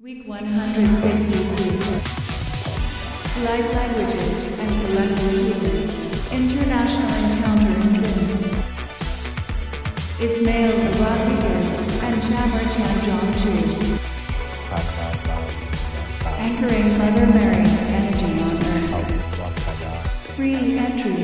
Week 162. Life languages and collective healing. International encounter in Sydney. Ismail Rodriguez and Chamar Chanjongju. Anchoring Mother Mary's energy on Earth. Free entry.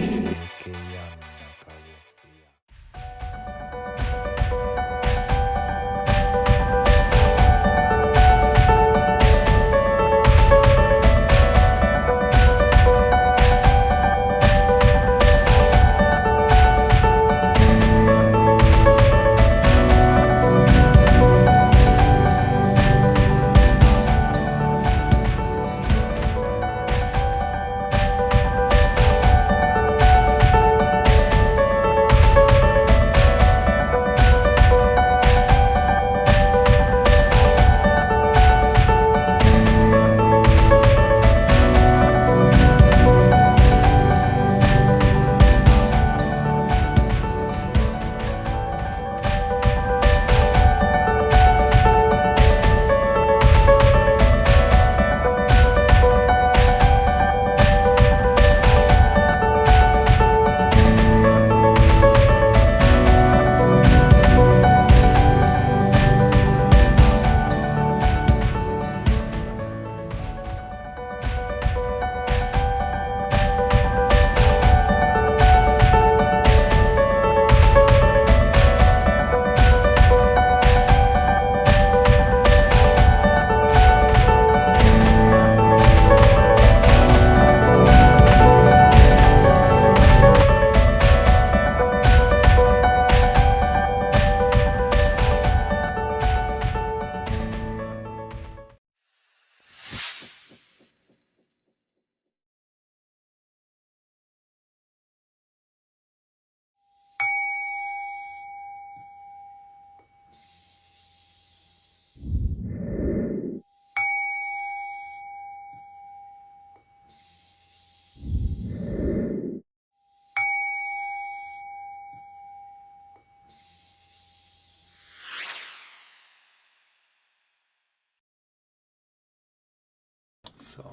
So,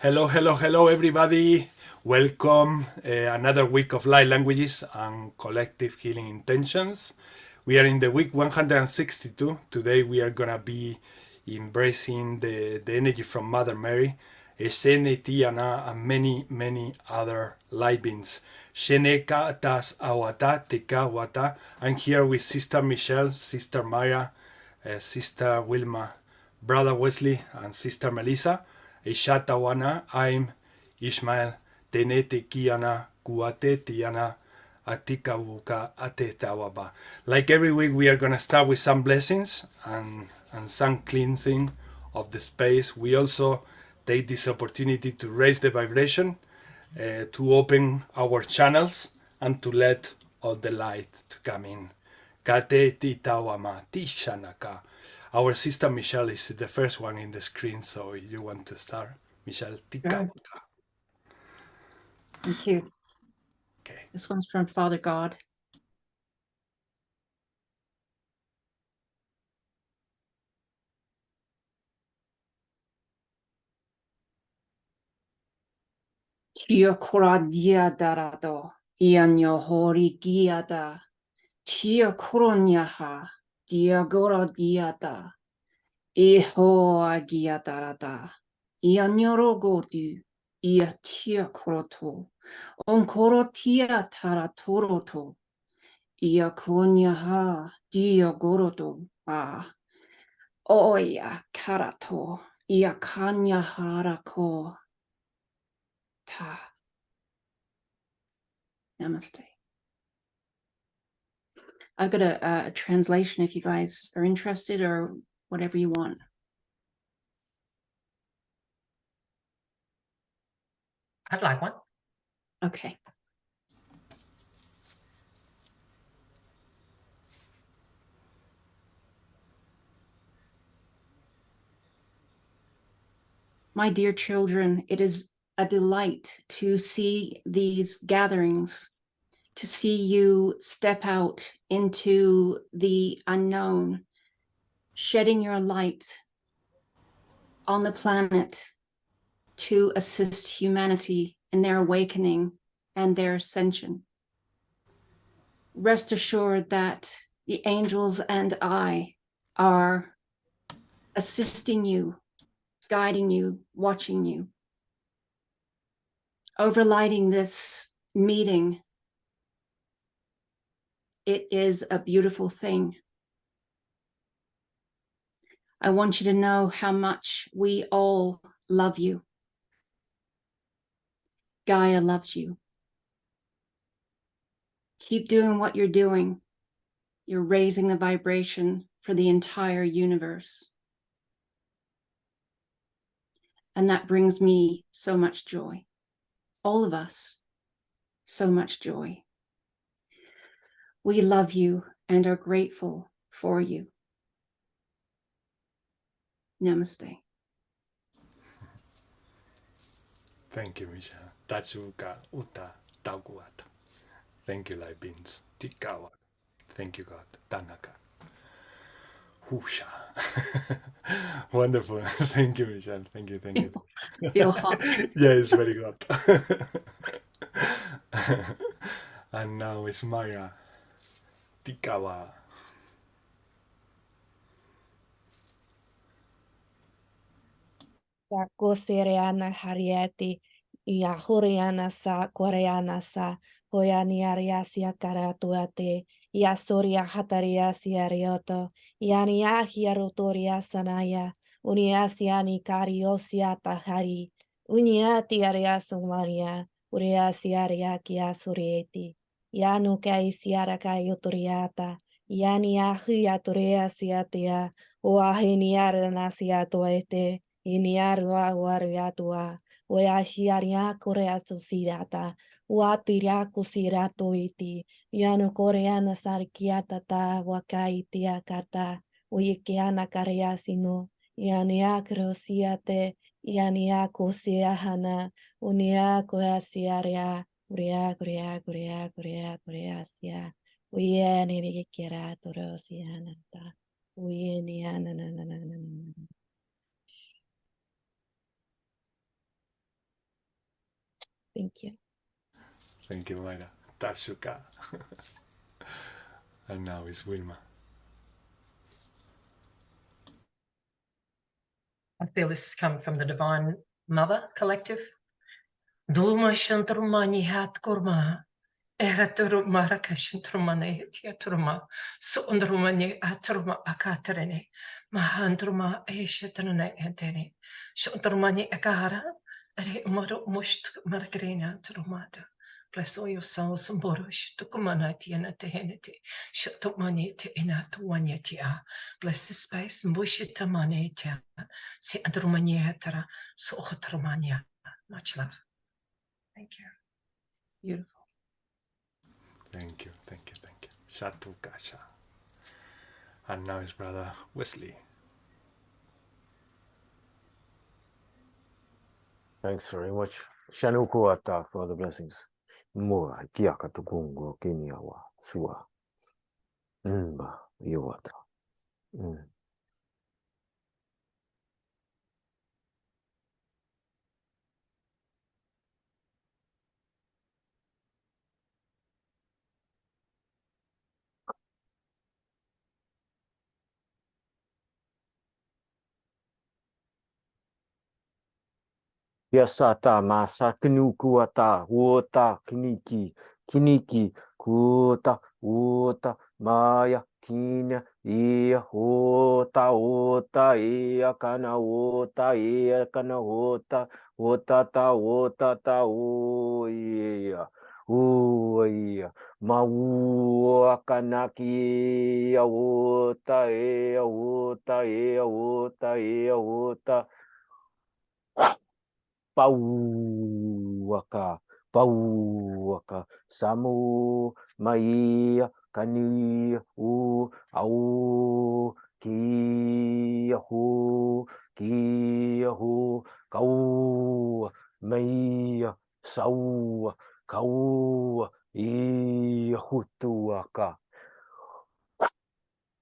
hello, everybody. Welcome another week of light languages and collective healing intentions. We are in the week 162. Today we are gonna be embracing the energy from Mother Mary, Shene Tiana, and many other light beings. Shene Ka Tas Awata Teka Wata. I'm here with Sister Michelle, Sister Maya, Sister Wilma, Brother Wesley, and Sister Melissa. Ishatawana, I'm Ishmael, Tenete Kiana, Kuate Tiana, Atikawuka Atetawaba. Like every week, we are going to start with some blessings and some cleansing of the space. We also take this opportunity to raise the vibration, to open our channels, and to let all the light to come in. Kate Titawama Tishanaka. Our sister Michelle is the first one in the screen, so you want to start, Michelle? Sure. Thank you. Okay. This one's from Father God. Tia kuradia darado, ianyo hori giada, tia kuronyaha, dia gora diada, iho agiadarada, ianyo godu, ia tia kuroto, onkoro tia taratoroto, ia kunyaha, dia gorodo, oya karato, ia kanya harako. Ta. Namaste. I've got a translation if you guys are interested, or whatever you want. I'd like one. Okay. My dear children, it is a delight to see these gatherings, to see you step out into the unknown shedding your light on the planet to assist humanity in their awakening and their ascension. Rest assured that the angels and I are assisting you, guiding you, watching you. Overlighting this meeting, it is a beautiful thing. I want you to know how much we all love you. Gaia loves you. Keep doing what you're doing. You're raising the vibration for the entire universe. And that brings me so much joy. All of us, so much joy. We love you and are grateful for you. Namaste. Thank you, Misha. Tachuka uta taguata. Thank you, Light Beings. Tikawa. Thank you, God. Tanaka. Husha. Wonderful. Thank you, Michelle. Thank you, thank you. Feel hot. Yeah, it's very hot. And now it's Maya. Tikawa. Sa Kosiriana Harieti, Yahuriana sa Koreana sa Hoyaniariasia Karatuate, Yasuria Hatariasia Rioto, Yania Hiarutoria Sanaya, Uniasiani Kariosia Tahari, Uniati Ariasumaria, Uriasiaria Kiasurieti, Yanu Kaisiara Kayuturiata, Yania Hiaturiasiatia, Oahiniara Nasiatoete, Iniarua wariatua, Oashiaria Koreatusirata, Uatiria Kusirato iti, Yanu Koreana Sarkiatata, Wakaitia Kata, Uyikiana Kareasino, Yania Krosiate, Yania Kosiahana, Unia Koasiaria, Kuria, Uyeni Kira Torosianata, Uyeniana. Thank you. Thank you, Mayra. Tashuka. And now it's Wilma. I feel this is coming from the Divine Mother Collective. Duma shantrumani hat kurma. Eratur marakashin trumane tiatruma. Sondrumani atruma akatrene. Mahandruma eshatrane entene. Shantrumani akara. Are moro must margrena trumata. Bless all your souls and borush to kumanati and atehenity. Shatumani te inatuanyatia. Bless the space and bushitamani tia. Si andrumaniatara. So otrumania. Much love. Thank you. Beautiful. Thank you, thank you, thank you. Shatu Kasha. And now his brother Wesley. Thanks very much. Shanukuata for the blessings. Mua kiaka tukungo kiniawa sua. Mba yuata. Yasata masa kinukuata uota kiniki kuota uota maya kinya ia ota ia kana ota ta o ia mau kanaki ia ota pauaka samu mai kani u au kiahu kau mai sau kau i hutuaka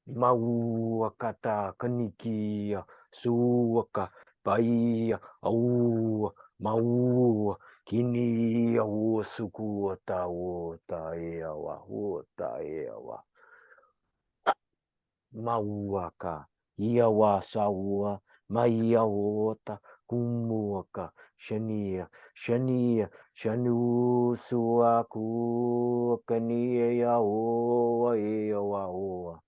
Mauakata kanikia suaka paia au mau kini au suku tawo taewa ho taewa mauaka iawa sawa maia ota kumuaka shania shanu suaku kania o ewa o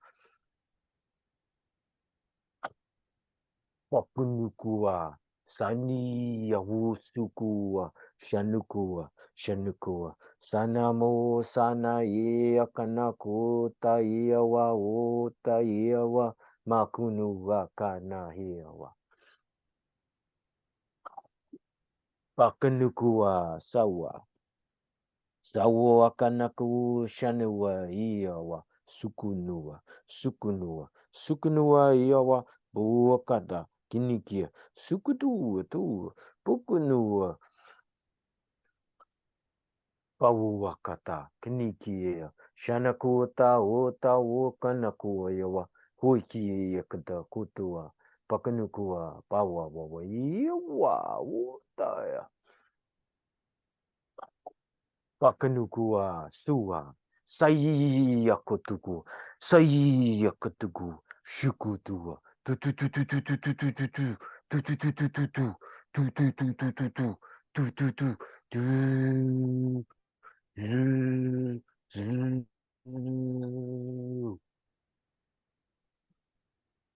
Wapunukua, Sani Yahusukua, Shanukua, Sanamo, Sana Yea Kanako, Taewa, O Taewa, Makunuwa Kana Hewa. Pakanukua, Sawa Kanaku, Shanua, Iawa, Sukunua, Iawa, Buakada. Kinikia, sukutua tu, pukunua, pauakata, kinikia, shanakota, ota, wokanakua, yawa, huikia, kata, kutua, pakanukua, pawa, wawa, yawa, wotaya, pakanukua, sua, sayyakotuku, shukutua,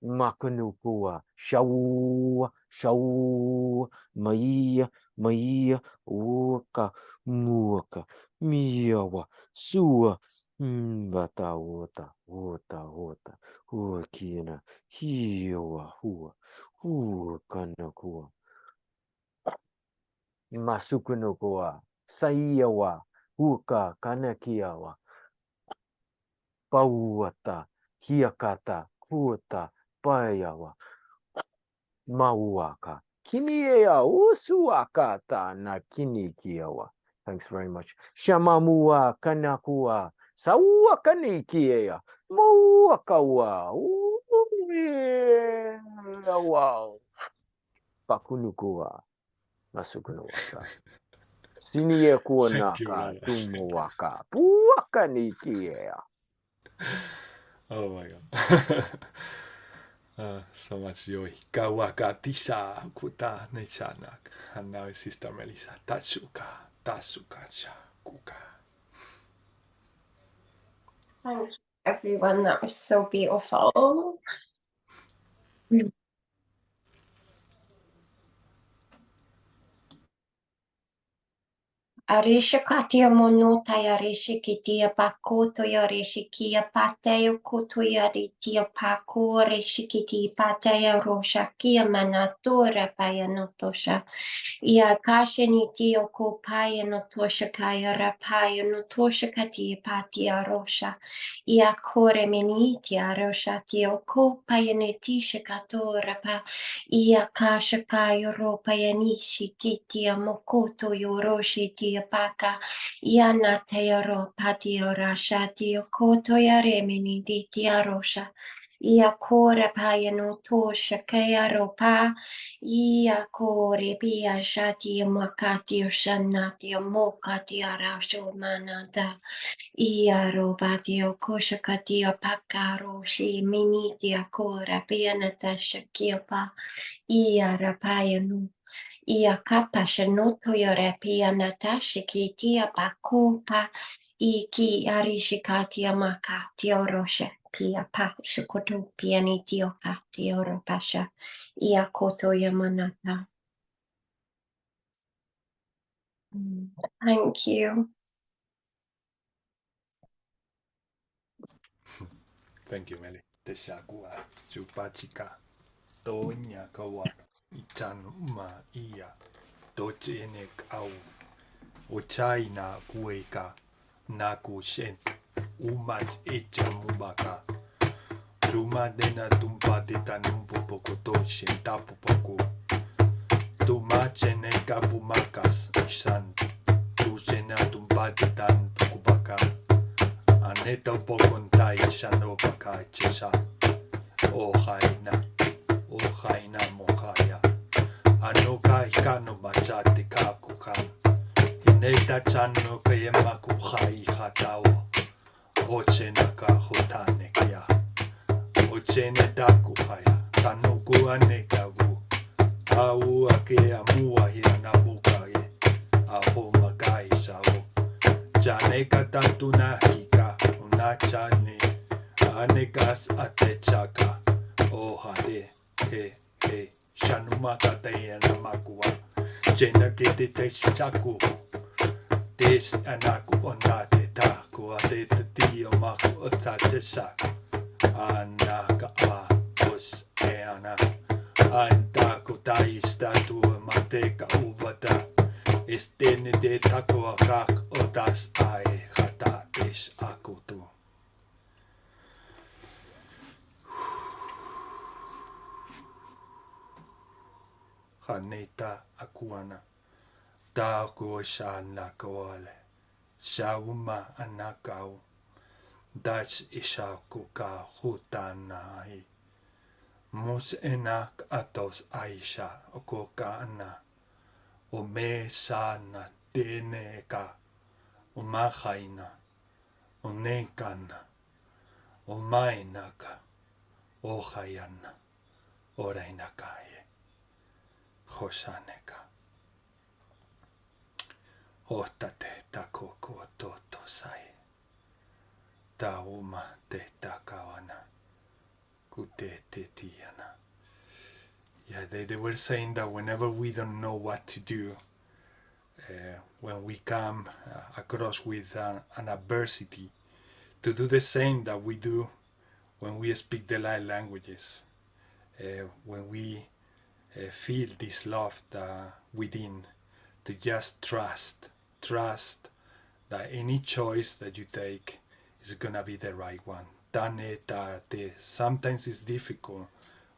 Makanukua, shau, maia, uka, muaka, miawa, sua, bata, ota, huakina, hiawa, huakanakua, masukunukua, saiawa, huka, kanakiawa, pauata, hiakata, kuota, payawa, mauaka. Kiniea usuakata na kinikiawa. Thanks very much. Shamamua kanakua. Saua kanikiea. Mauakawa. Wow. Pakunukua. Masukunuaka. Sinie Thank you, kuonaka. brother. Tumuaka. Puakanikiea. Oh my God. So much joy. Kawakatisa kuta nechanak. And now it's Sister Melissa. Tasukacha kuka. Thank you, everyone. That was so beautiful. Arisha katia mono tai arisha kitia pako to ya rishi kia pateo koto ya ritia pako rishi kiti pataya rosha kia manatora paya notosha. Ia kasha ni tio ko paya notosha kaya rapaya notosha katia patia rosha. Ia kore menitia rosha tio ko paya netisha katora pa. Ia kasha kaya ropa ya nishi kitia mokoto yoroshi tia paka. Ia na teoro patio rasha tio koto ya remini di tia rosha. Ia kore paya no tosha kaya ropa. Ia kore pia shati makati shanati mokati arasho manata. Ia robatio koshakatio pakaro shi minitia kora pia natasha kiapa. Ia rapayanu. Ia kapasha noto yore pia natasha ki tia pakopa. Iki arishikatia maka tioroshe. Pia pa shukoto pia ni tioka tioropasha. Ia koto yamanata. Thank you. Thank you, Meli. Teshakua. Chupachika. Tonya kawa. Ichan ma iya. Dochenek au. Ochai na kueka. Naku shen. Umach echa mubaka. Chuma dena tumpate tanumpu poco toshen tapu poco. Tumachen en kapu makas. Ishan. Tushena tumpate tan tukubaka. Taneta pokontai shanopakai chesha. O haina mohaya. Anokai kano machate kakukan. Hineta chano kayemaku hai hatao. Oche naka hotane kya. Oche netaku haya. Tanuku anekavu. Au ake amua hiranabukaye. Aho makai shao. Chaneka tatuna hika. Unachane. Anekas atechaka. Ohade. He. Shanuma katayana makua. Jena kete techaku. Des anaku onate taku. Adete tio maku otate saku. Anaka a. Os eana. Antaku taistatu mateka uvata. Estene de taku akak otas ae hata es akutu. Haneta akuana. Taku shana koale. Shauma anakau. Das ishakuka hutanai. Mus enak atos aisha okokana. Ome sana teneka. Umahaina. Onekana. Omainaka. Ohayana. Orainakaye. Hosaneka. Ohtate takoko toto sai. Tauma te takawana. Kute te tiana. Yeah, they were saying that whenever we don't know what to do, when we come across with an adversity, to do the same that we do when we speak the light languages, when we feel this love within, to just trust that any choice that you take is gonna be the right one. Sometimes it's difficult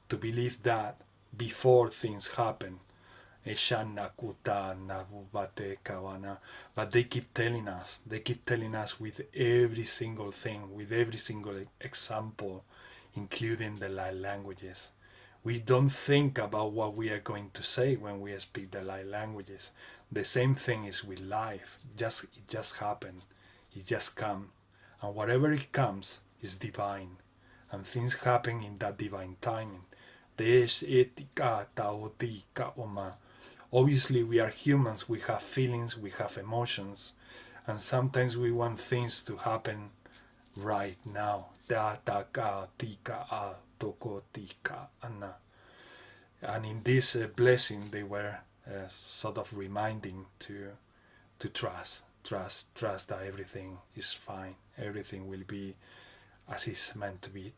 to believe that before things happen. But they keep telling us with every single thing, with every single example, including the light languages. We don't think about what we are going to say when we speak the light languages. The same thing is with life. It just happened. It just comes. And whatever it comes is divine. And things happen in that divine timing. Obviously, we are humans. We have feelings. We have emotions. And sometimes we want things to happen right now. And in this blessing, they were sort of reminding to trust that everything is fine. Everything will be as it's meant to be.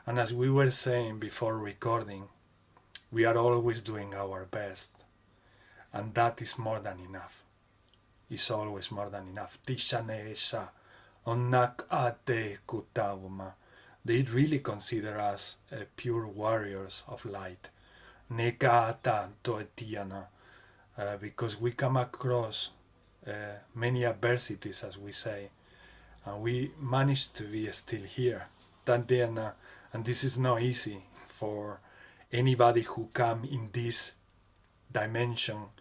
And as we were saying before recording, we are always doing our best. And that is more than enough. It's always more than enough. They really consider us pure warriors of light. Because we come across many adversities, as we say, and we manage to be still here. And this is not easy for anybody who come in this dimension,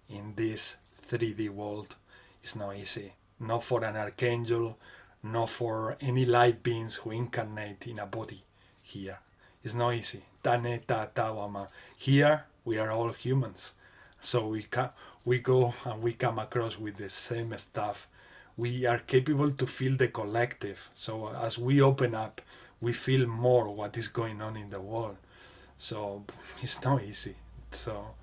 in this 3D world. It's not easy. Not for an archangel, not for any light beings who incarnate in a body here. It's not easy. Here we are all humans. So we go and we come across with the same stuff. We are capable to feel the collective. So as we open up, we feel more what is going on in the world. So it's not easy. So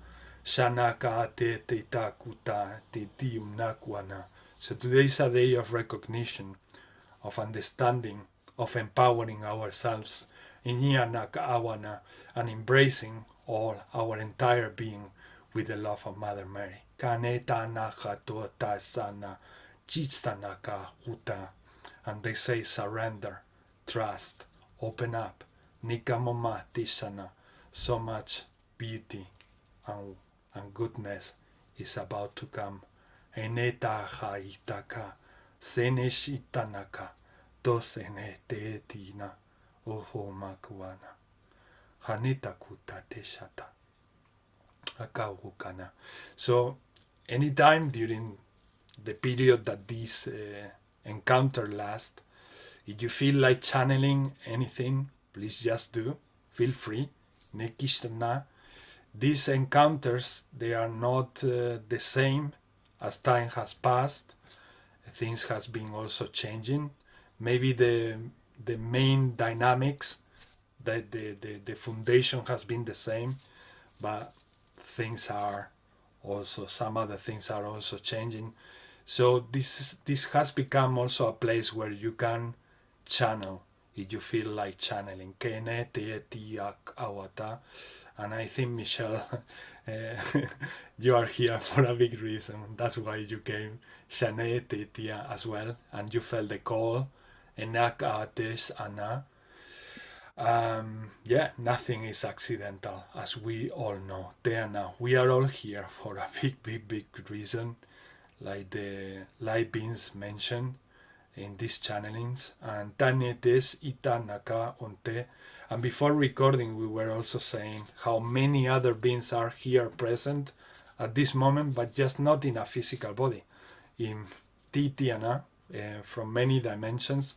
Shanaka te te takuta te tiumnakwana. So today is a day of recognition, of understanding, of empowering ourselves in Nyanaka Awana, and embracing all our entire being with the love of Mother Mary. Kaneta naka tota sana chistanaka huta. And they say surrender, trust, open up. Nikamoma tisana. So much beauty and goodness is about to come eneta haitaka, senesh itanaka, tosene teetina, oho makuana, haneta kutate shata, akawukana. So, anytime during the period that this encounter lasts, if you feel like channeling anything, please just do. Feel free. Nekishna. These encounters, they are not the same as time has passed. Things has been also changing. Maybe the main dynamics, that the foundation has been the same, but things are also, some other things are also changing. So this has become also a place where you can channel if you feel like channeling. And I think, Michelle, you are here for a big reason. That's why you came, Shane Tetia, as well, and you felt the call. Yeah, nothing is accidental, as we all know. Teana, we are all here for a big reason, like the light beings mentioned in these channelings. And Tanetes Itanaka Onte. And before recording, we were also saying how many other beings are here present at this moment, but just not in a physical body. In Titiana, from many dimensions,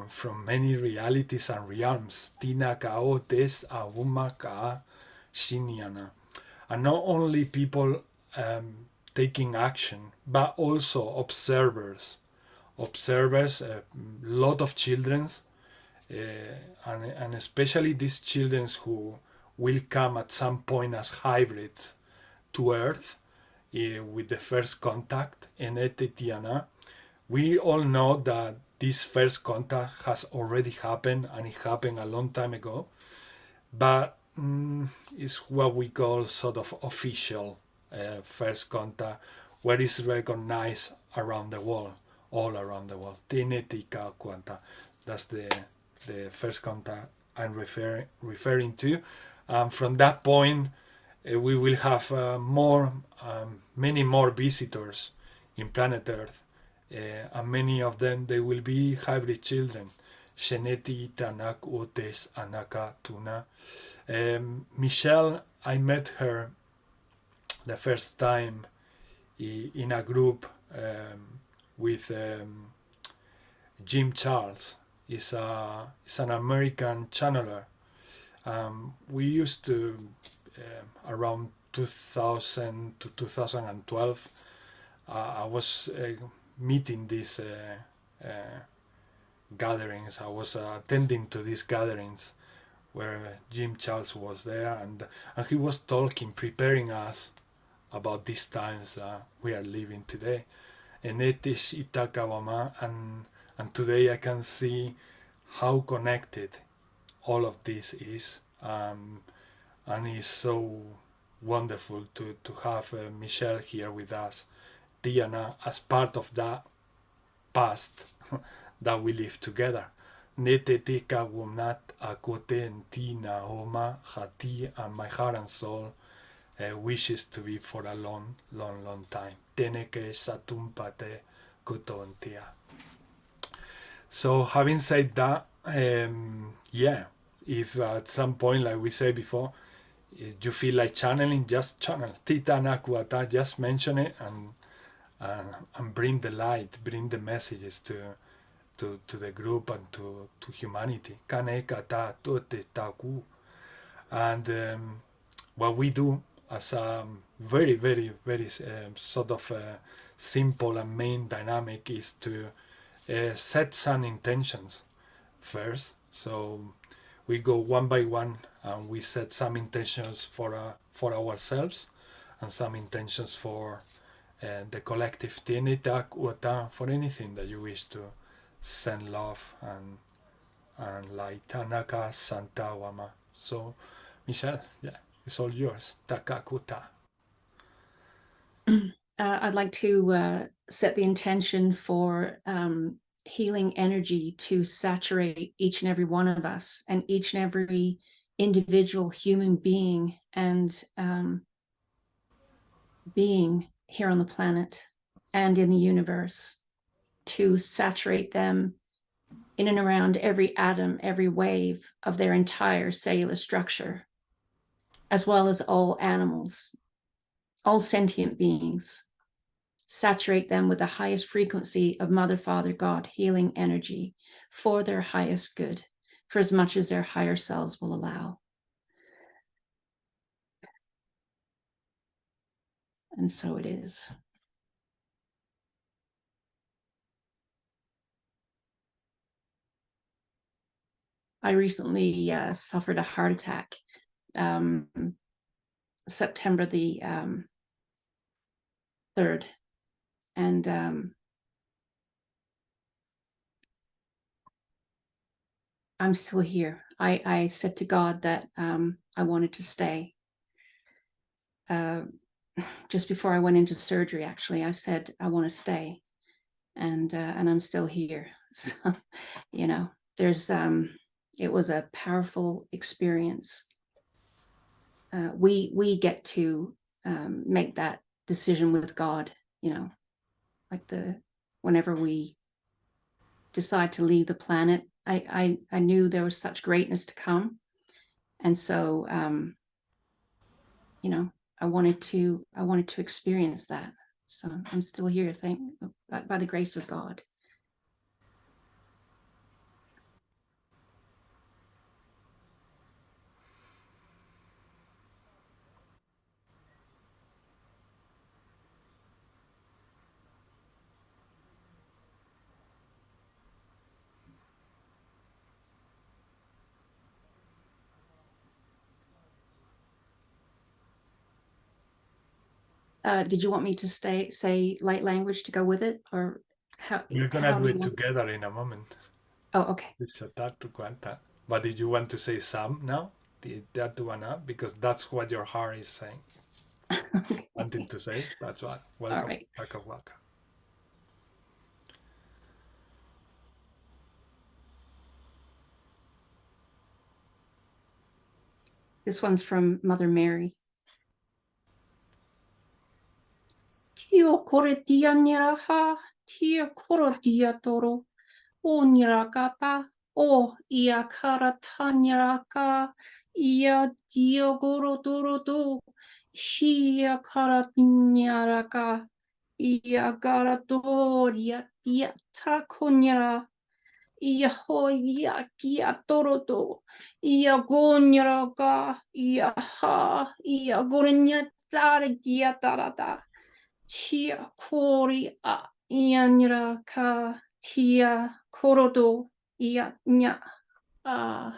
from many realities and realms. Tina Kaotes Awuma Ka Shiniana. And not only people taking action, but also observers. Observers, a lot of children, and especially these children who will come at some point as hybrids to Earth with the first contact in Etetiana. We all know that this first contact has already happened, and it happened a long time ago, but it's what we call sort of official first contact, where it's recognized around the world, all around the world. Tinetika Quanta, that's the first contact I'm referring to. From that point, we will have many more visitors in planet Earth, and many of them, they will be hybrid children. Sheneti Tanak Otes Anaka Tuna. Michelle, I met her the first time in a group with Jim Charles. He's an American channeler. We used to, around 2000 to 2012, I was meeting these gatherings. I was attending to these gatherings where Jim Charles was there, and he was talking, preparing us about these times that we are living today. And it is Itakawama, and today I can see how connected all of this is, and it's so wonderful to have Michelle here with us, Diana, as part of that past that we live together. Netetika wumnat akote tina homa hati, and my heart and soul wishes to be for a long time. Teneke satumpate kutontia. So having said that, yeah, if at some point, like we said before, if you feel like channeling, just channel. Tita nakuata, just mention it and bring the light, bring the messages to the group and to humanity. Kanekata tote taku. And what we do as a very sort of simple and main dynamic is to set some intentions first. So we go one by one and we set some intentions for ourselves and some intentions for the collective. For anything that you wish to send love and light. Tanaka Santa Wama. So Michelle, yeah, it's all yours. Takakuta. I'd like to set the intention for healing energy to saturate each and every one of us and each and every individual human being and being here on the planet. and in the universe, to saturate them in and around every atom, every wave of their entire cellular structure, as well as all animals, all sentient beings. Saturate them with the highest frequency of Mother, Father, God, healing energy for their highest good, for as much as their higher selves will allow. And so it is. I recently suffered a heart attack, September the 3rd. And I'm still here. I said to God that I wanted to stay. Just before I went into surgery, actually, I said, I want to stay. And I'm still here. So, you know, there's, it was a powerful experience. We get to make that decision with God, you know, like whenever we decide to leave the planet, I knew there was such greatness to come. And so, you know, I wanted to experience that. So I'm still here, by the grace of God. Did you want me to say light language to go with it, or how? We're gonna do it together in a moment. Oh, okay. It's a tatu quanta. But did you want to say some now? Because that's what your heart is saying. Okay. Wanting to say, that's what. Welcome. All right. Waka. This one's from Mother Mary. Tio kore dia niraha, tio koro dia toro, o nirakata, o ia karata niraka, ia dio goro doro do, shia karatinyaraka, ia garadoria dia takonyara, ia hoia kia torodo, ia gonyaraka, ia ha, ia gorenya tare kia tarata. Chia kori a ianra ka tia korodo ia nya a.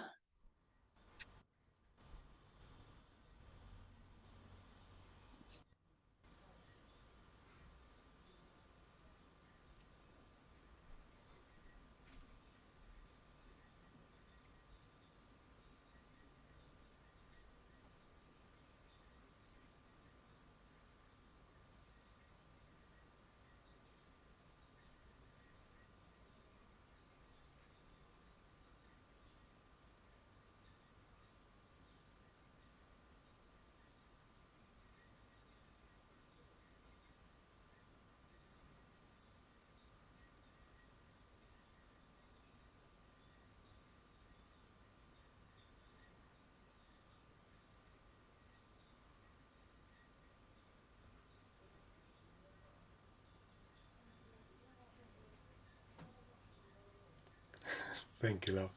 Thank you, love.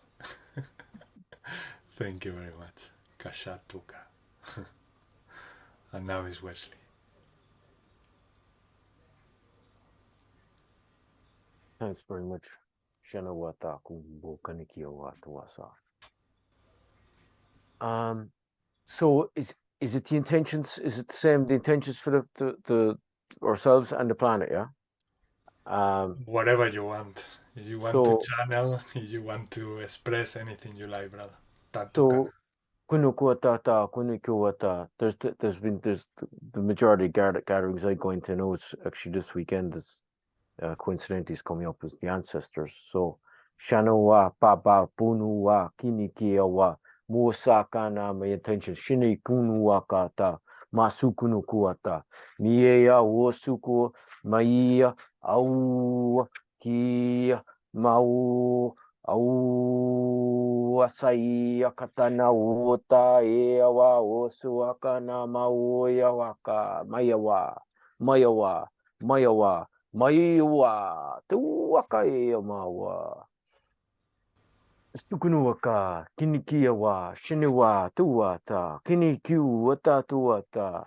Thank you very much. Kashatuka. And now is Wesley. Thanks very much. Shanawata kumbo kanikio watuwasa. So is it the intentions? Is it the same? The intentions for the ourselves and the planet? Yeah. Whatever you want. If you want to channel, if you want to express anything you like, brother. So there's been the majority of gatherings I go into. I know it's actually this weekend is coincidentally is coming up as the ancestors. So Shanowa Papa Punuwa Kinikiawa Musakana, my intention Shini Kunuwakata Masukunu Kuata Miea Wosuku Maia, au, kia, mau, au, asai, akatana, uta, eawa, osu, akana, mau, eawaka, maiawa, maiawa, maiawa, maiawa, tuaka, eamawa. Stukunuaka, kinikiawa, shiniwa, tuata, kinikiu, wata, tuata.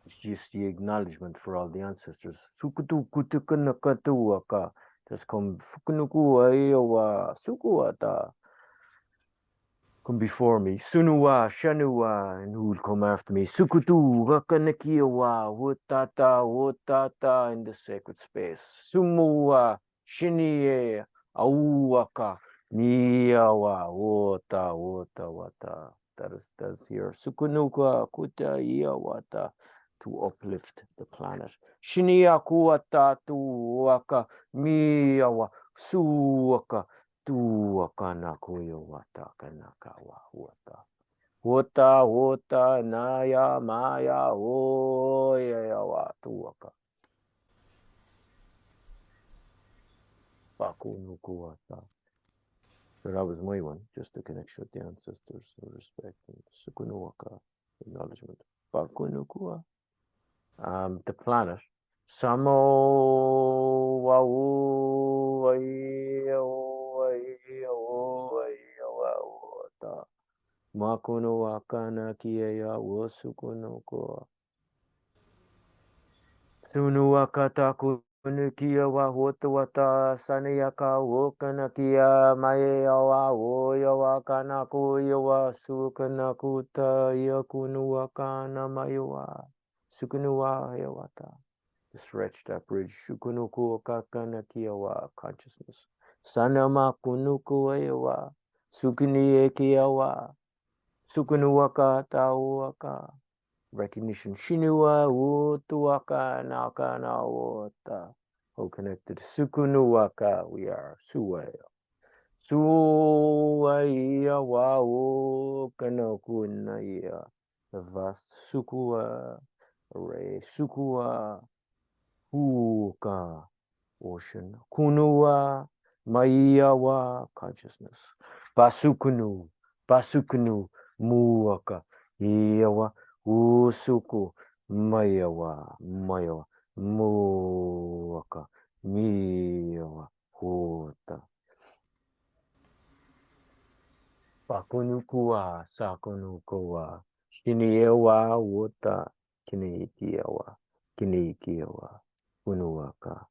It's just the acknowledgement for all the ancestors. Sukutu kutukanakatuaka. Just come fukunuku aewa, sukuata. Come before me. Sunua, Shanua, and who will come after me? Sukutu, Wakanakiawa, Wotata, Wotata in the sacred space. Sumua, Shinie, Auaka, Niawa, Wota, Wota, Wata. That's here. Sukunuka, Kuta, Iawata, to uplift the planet. Shinia, Kuata, Tuaka, Miawa, Suaka. Tuaka na kuyo wata kanakawa wata. Wota wota naya maya oya wa tuaka. Pakunuku wata. So that was my one, just the connection with the ancestors, the respect and sukunuaka, acknowledgement. Pakunukua. The planet. Samo wau wata. Makuno wakana kiea wosukunoko. Sunu wakata kunukia wa hotu wata sanayaka wokana kia maea wa woya wakana kuya wa sukana kuta yakunu wakana mayawa. Sukunuwa yawata. Stretch that bridge. Shukunuku kakana kiawa consciousness. Sanama kunuku ayawa. Sukuni kiawa. Sukunuwaka tauaka. Recognition. Shinua utuaka nakana wota. Oh, connected. Sukunuwaka. We are suwaya. Suwaya wa kanakunaya. Vas sukua. Array. Sukua. Huka. Ocean. Kunua. Maiawa. Consciousness. Basukunu. Basukunu. Muaka. Iawa. Usuku. Maiawa. Maiawa. Muaka. Miawa. Hota. Pakunukua. Sakunukua. Shiniewa. Wota. Kineikiawa. Kineikiawa. Unuaka.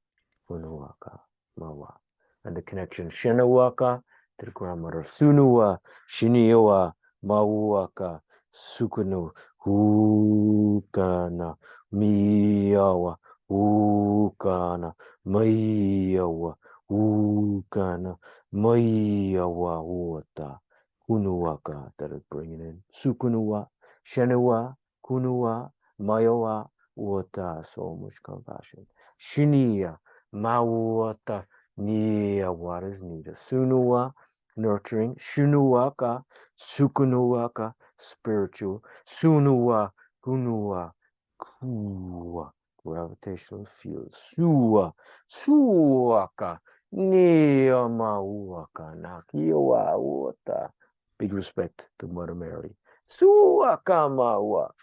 Unuaka. Mawa. And the connection. Shinawaka to the grandmother. Sunua. Shiniewa. Mauaka. Sukunu. Hukana. Miawa. Hukana. Maiawa. Hukana. Maiawa. Wota. Kunuaka. That is bringing in. Sukunua. Shenua. Kunua. Maiawa. Wota. So much compassion. Shinia. Mawata. Nia. What is needed. Sunua. Nurturing. Shunuaka. Sukunuaka. Spiritual. Sunua. Kunua. Kua. Gravitational field. Sua. Suaka. Nia mauaka. Nakiwa. Wota. Big respect to Mother Mary. Suaka maua.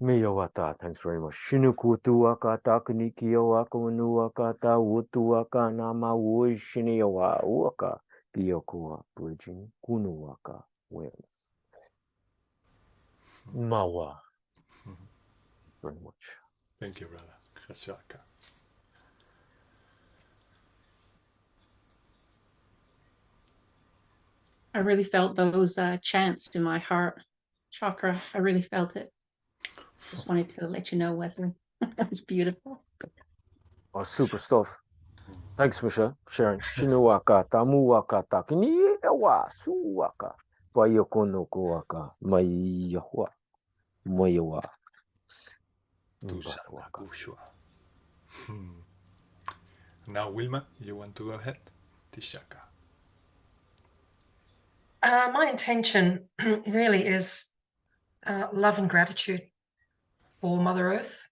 Miyawata, thanks very much. Shinukutuaka takunikiawaka unuakata utuaka nama shiniawa uaka kiokua bridging kunuaka awareness. Mawa. Very much. Thank you, brother. Kashaka. I really felt those chants in my heart chakra. I really felt it. Just wanted to let you know, Wesley. That's beautiful. Oh, super stuff. Thanks, Michelle, for sharing. Shinuaka tamuaka takiniawa suaka. Payokonokuaka maiyawa. Mayawa. Tushana Kushua. Now, Wilma, you want to go ahead? Tishaka. My intention really is love and gratitude for Mother Earth,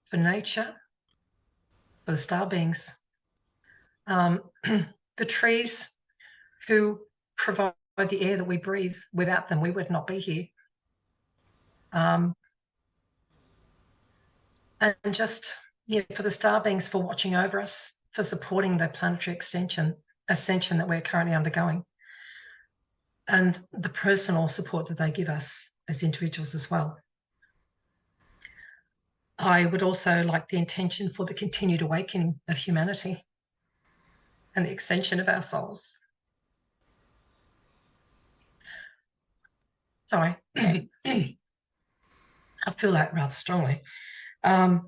for nature, for the star beings, the trees who provide the air that we breathe. Without them, we would not be here. And just, yeah, for the star beings for watching over us, for supporting the planetary ascension that we're currently undergoing, and the personal support that they give us as individuals as well. I would also like the intention for the continued awakening of humanity and the extension of our souls. Sorry, I feel that rather strongly. Because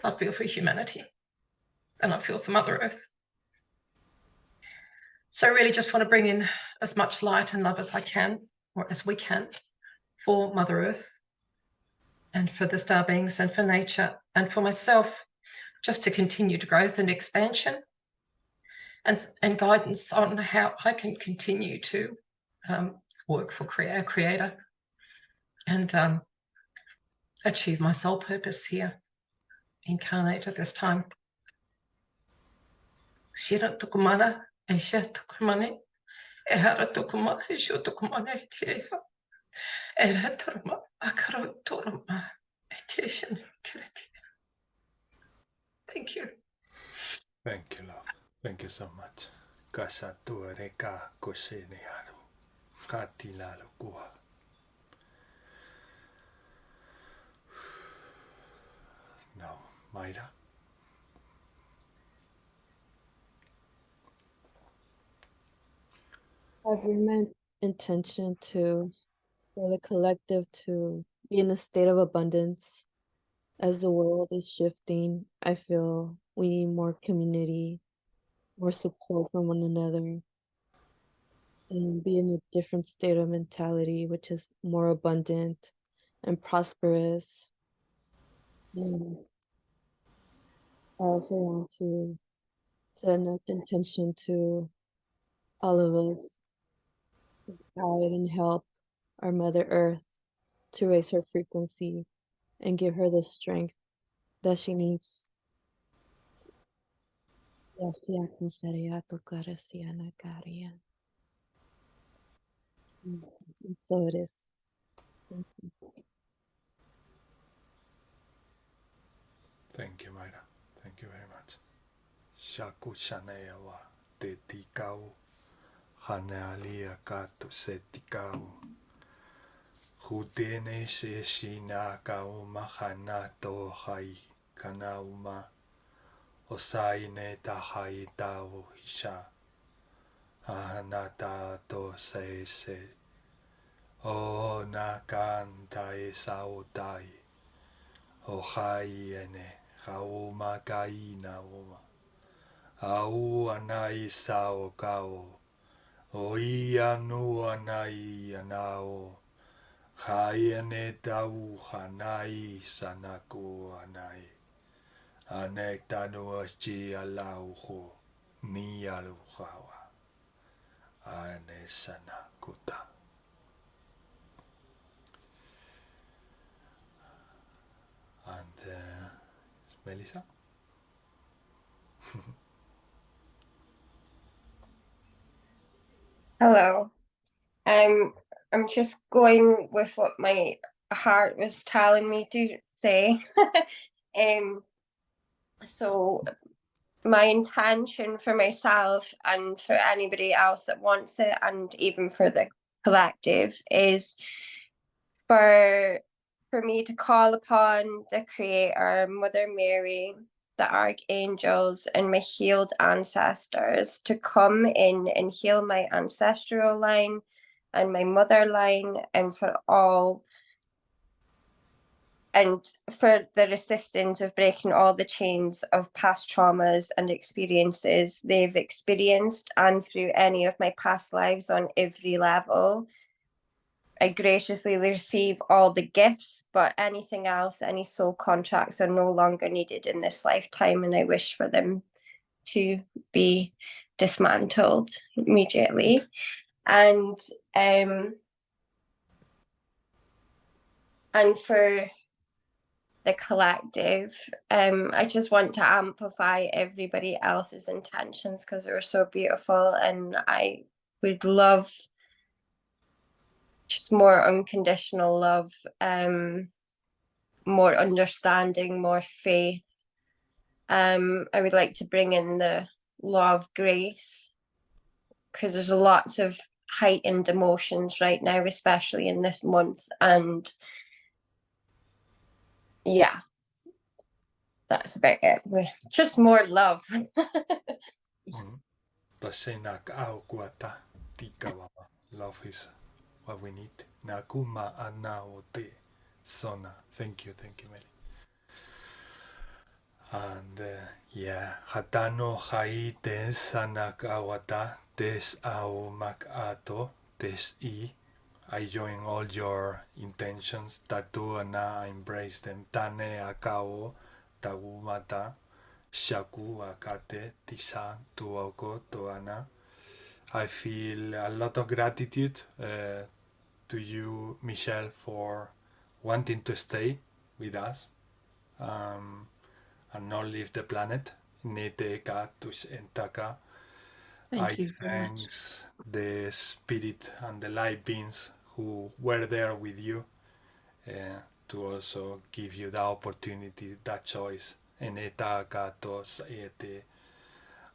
I feel for humanity and I feel for Mother Earth. So I really just want to bring in as much light and love as I can, or as we can, for Mother Earth and for the star beings and for nature and for myself, just to continue to growth and expansion and guidance on how I can continue to work for our Creator and achieve my soul purpose here, incarnate at this time. Shira tukumana, esha tukumane, ehara tukuma, esho tukumane, tireha, era turma, akaro turma, etishan kireti. Thank you. Thank you, love. Thank you so much. Kasatu reka koseniaru. Katilalu kuha. Now, Mayra. I've been my intention for the collective to be in a state of abundance. As the world is shifting, I feel we need more community, more support from one another, and be in a different state of mentality, which is more abundant and prosperous. And I also want to set an intention to all of us to guide and help our Mother Earth to raise her frequency and give her the strength that she needs. And so it is. Thank you. Thank you, Mayra. Thank you very much. Shaku shanea wa te tikau. Hanalia katu se tikau. Hutene se shina kauma hanato hai kanauma. Osaine tahai tau hisha. Ahanata to se. O nakanta e sautai. O hai ene. Hauma kaina uma. Au anai sao kao. O ia nu anai anao. Hai ane tau hanai sanaku anai. Anek tanu aschi alau ho. Ni alu hawa. Ane sanakuta. And Melissa? Hello. I'm just going with what my heart was telling me to say. So my intention for myself and for anybody else that wants it, and even for the collective, is for me to call upon the Creator, Mother Mary, the archangels, and my healed ancestors to come in and heal my ancestral line and my mother line, and for the resistance of breaking all the chains of past traumas and experiences they've experienced, and through any of my past lives on every level. I graciously receive all the gifts, but anything else, any soul contracts, are no longer needed in this lifetime, and I wish for them to be dismantled immediately. And for the collective. I just want to amplify everybody else's intentions because they're so beautiful, and I would love just more unconditional love, more understanding, more faith. I would like to bring in the law of grace because there's lots of heightened emotions right now, especially in this month, and yeah, that's about it. Just more love. Tasena au kuata tika wama. Love is what we need. Nakuma anao te sona. Thank you, Meli. And yeah, hatano hai tes anak awata tes au mak ato tes I. I join all your intentions. Tatu ana, I embrace them. Tane akao tagumata shaku akate tisa tuoko toana. I feel a lot of gratitude to you, Michelle, for wanting to stay with us and not leave the planet. Neteka tus entaka. Thank you very much. Thanks the spirit and the light beings who were there with you to also give you the opportunity, that choice, enetaka tos ete,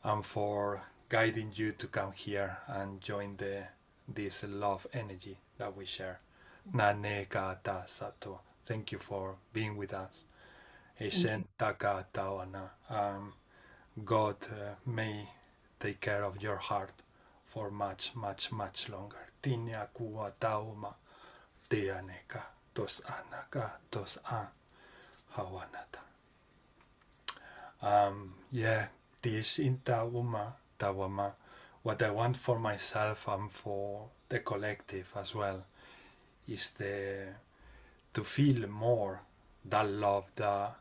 and for guiding you to come here and join this love energy that we share. Naneka ta sato. Thank you for being with us. Eshen taka tawana. God may take care of your heart for much, much, much longer. Tinya kuwa tauma teaneka tos anaka tos an hawanata. Yeah, this inta uma tawama. What I want for myself and for the collective as well is to feel more that love that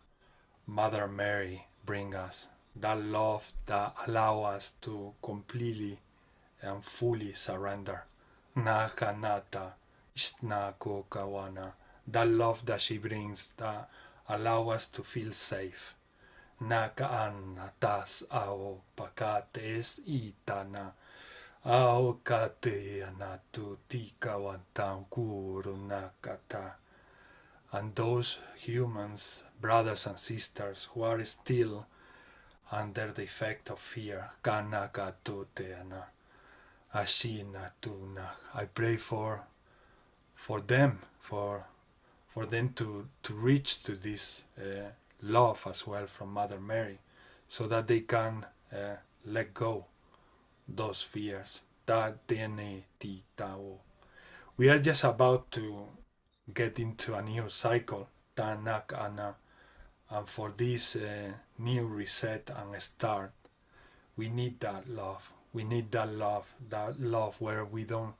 Mother Mary bring us, that love that allow us to completely and fully surrender. Nakanata ishnako kawana. That love that she brings that allow us to feel safe. Nakaan tas ao pakates itana. Ao kate anatu tikawantam kuru nakata. And those humans, brothers and sisters, who are still under the effect of fear, kanakatuteana, ashinatuna. I pray for them, for them to reach to this love as well from Mother Mary, so that they can let go those fears. We are just about to get into a new cycle, Tanak Ana, and for this new reset and start, we need that love. We need that love where we don't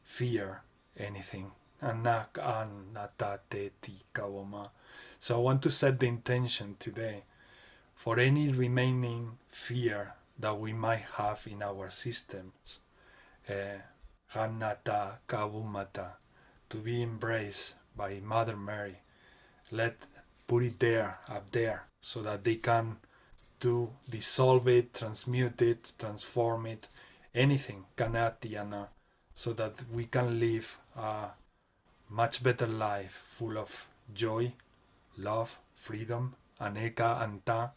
fear anything. Anak an natate tikawama. So I want to set the intention today for any remaining fear that we might have in our systems. Hanata kawumata, to be embraced by Mother Mary. Put it there, up there, so that they can dissolve it, transmute it, transform it, anything, kanatiana, so that we can live a much better life full of joy, love, freedom, aneka anta,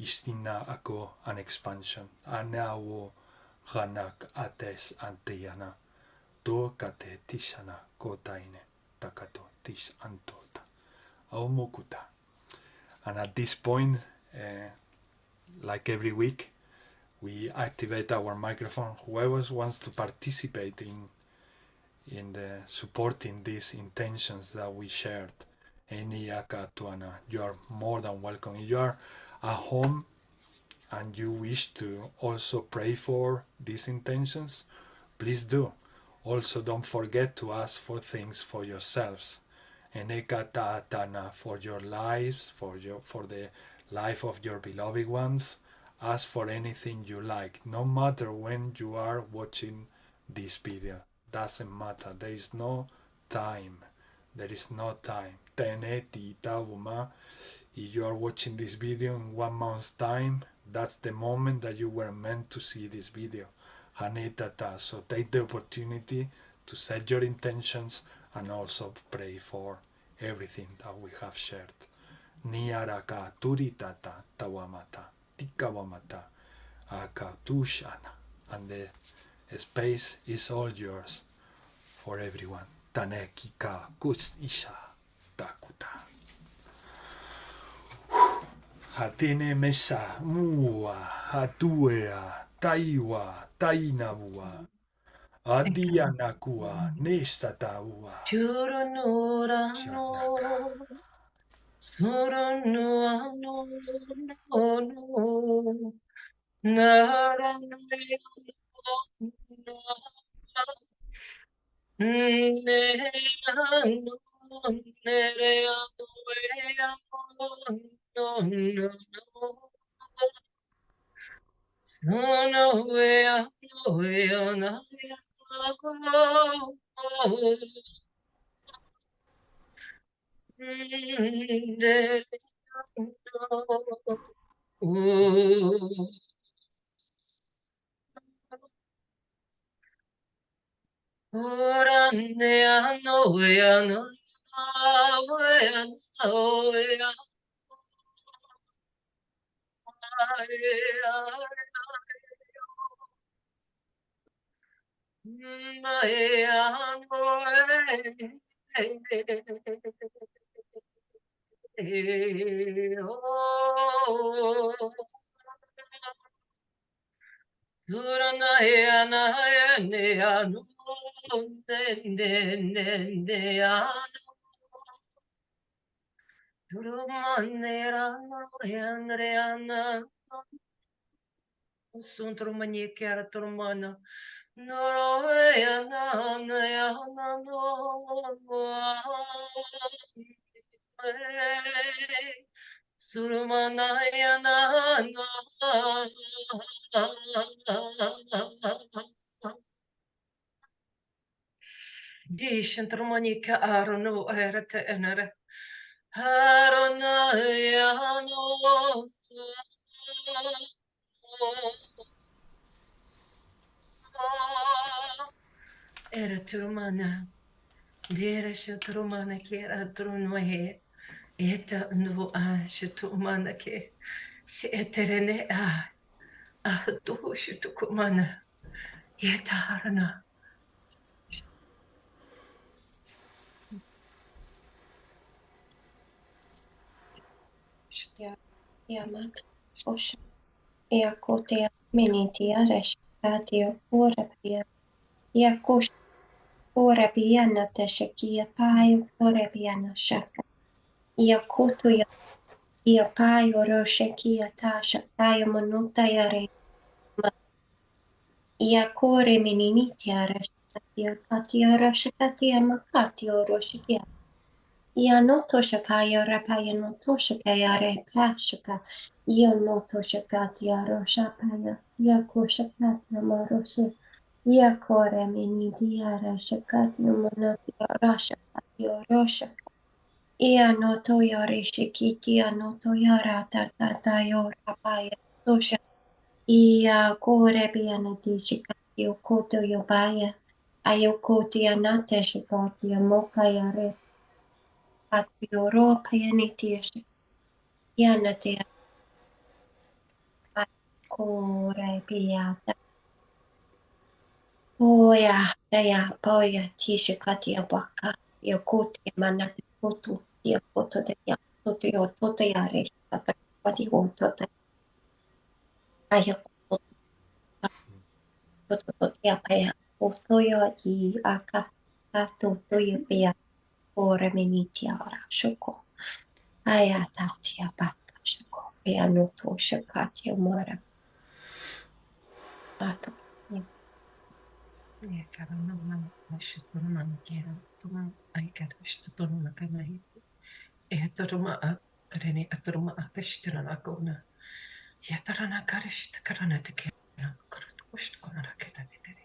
istina ako, an expansion. Anawo hanak ates anteyana. To kate tishana kotaine takato tish antota. Aumukuta. And at this point, like every week, we activate our microphone. Whoever wants to participate in the supporting these intentions that we shared, any akatuana, you are more than welcome. If you are at home and you wish to also pray for these intentions, please do. Also, don't forget to ask for things for yourselves. Enekatatana, for your lives, for the life of your beloved ones. Ask for anything you like, no matter when you are watching this video. Doesn't matter. There is no time. There is no time. Tene tita uma. If you are watching this video in 1 month's time, that's the moment that you were meant to see this video. Hanetata. So take the opportunity to set your intentions and also pray for everything that we have shared. Niaraka turitata tawamata tikawamata akatushana. And the space is all yours for everyone. Tanekika kusisha takuta. Hatene mesa mua hatuea taiwa tainavua adianakua nestataua Churunurano, surunurano, no, no, narano, nereano, nereano, no, no, no. Sono wea, wea, na, ora ne ano wea, no, wea, no, wea, Sontro manie chiara tormana. No ya na ya na no. Surmana ya na no. Dishantro manie chiara no era te enere. Harona ya no. Era turmana, dera shaturmana ke era turnohe, eta no a shatumana ke, se eterene a tu shatukumana, eta harana. Yamat Osha Eakotea Minitia Reshkatio Orabia Yakosh Orabiana Teshakia Pai Orabiana Shaka Yakutu Ya Pai Oroshakia Tasha Kaya Monota Yare Yakore Mininitia Reshkatia Katia Roshakatia Makatio Roshikia Ya noto shakaya rapaya noto shakaya repa shaka. Ya noto shakatia roshapaya. Ya koshakatia marose. Ya kore meni diara shakatia monatia rashakatia roshaka. Ya noto yore shikiti ya noto yara tata yora paya tosha. Ya kore bianati shikatia koto yobaya. Ayokotia nate shakatia mokaya repa. Europa Yanitiash Yanatia Kore Piata Oya Daya Boya Tishikatia Baka Yokotia Manati Kotu Yakoto de Yakoto Totayare Pati Wotota Ayakoto Tototia Paya Osoyo Yi Aka Kato Toya Pia Ore Minitia Shoko Ayatatia Baka Shoko Pianoto Shakatia Mora Ato. Ya karana man shaturmana kera tuma ay kara shaturmana kanai. Turma karene aturma akashtrana kona. Ya tarana karishit karana te kera karat kusht kona rakena netere.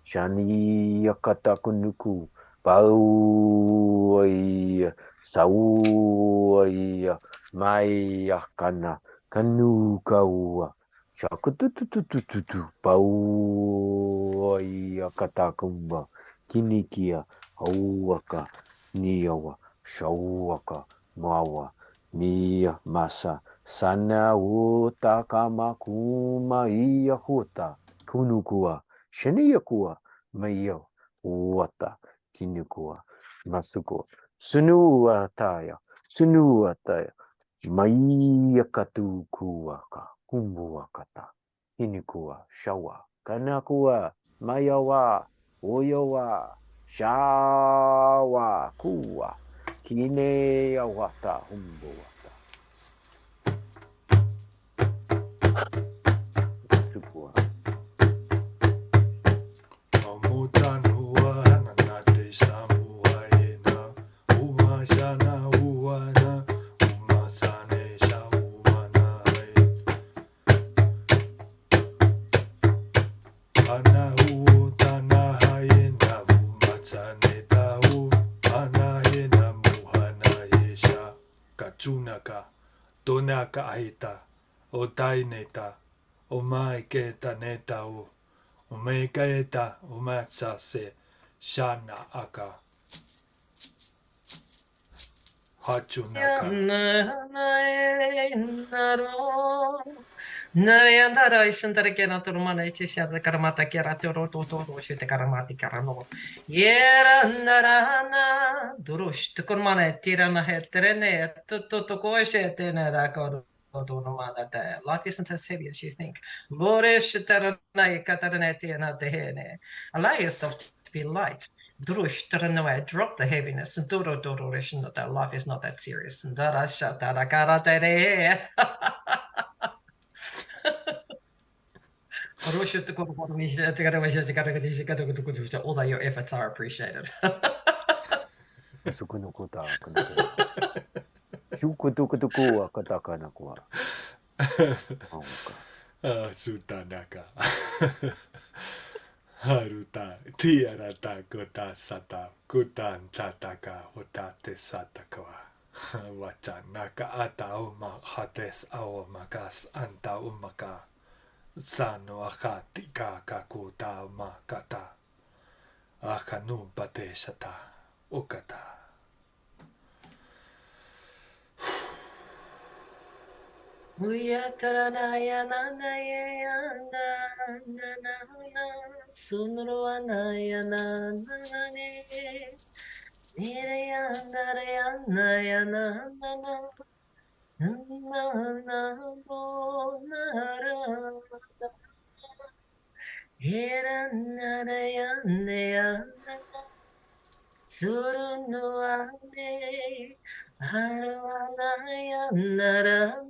Shani yakata kunuku. Pau ai sau ai mai akana kanu kaua. Shakutututututu. Pau ai akata kumba. Kinikia auaka niawa shauaka mawa mia masa sana uta kama kuma ia huta kunukua shaniakua maio uata kinukua masuko sunua taya maia katukuaka kumbuakata kinukua shawa kanakua mayawa oyowa shawa kua kine awata humbo wata sukua Omutanua nanate samuaena umashana uana umasane shaumanai anahu tanahaena umatsane tau anahena muhanaesha kachunaka tonaka ahita otaineta omaiketa netau Omekaeta umatsa se shana aka hachunaka. Narayandara Ishantara Kera Turmana Chishata Karamata Kera Toro Toto Shita Karamati Karano. Yera Narana Durush Tukurmane Tirana Heterene Toto Koshe Tenera Life isn't as heavy as you think. Borish Taranai Kataraneti and Atehene. Allow yourself to be light. Drush Taranaway, drop the heaviness. Duro Dororish that life is not that serious. Darasha Tarakaratere. Although your efforts are appreciated. sukunukuta kanakua shukutukutuku akatakana kwa auka Sutanaka. Haruta tiarata kota sata kutan tataka hotate satakawa. Wachanaka ata uma hates ao makas anta umaka. Sano akati kakakuta makata. Akanu bate shata ukata. Uyataranaya nanaya nanana sunruanaya nanane nirayandaraya nanana nanamo narada Hiranaraya nanana surunuane haruanaya narada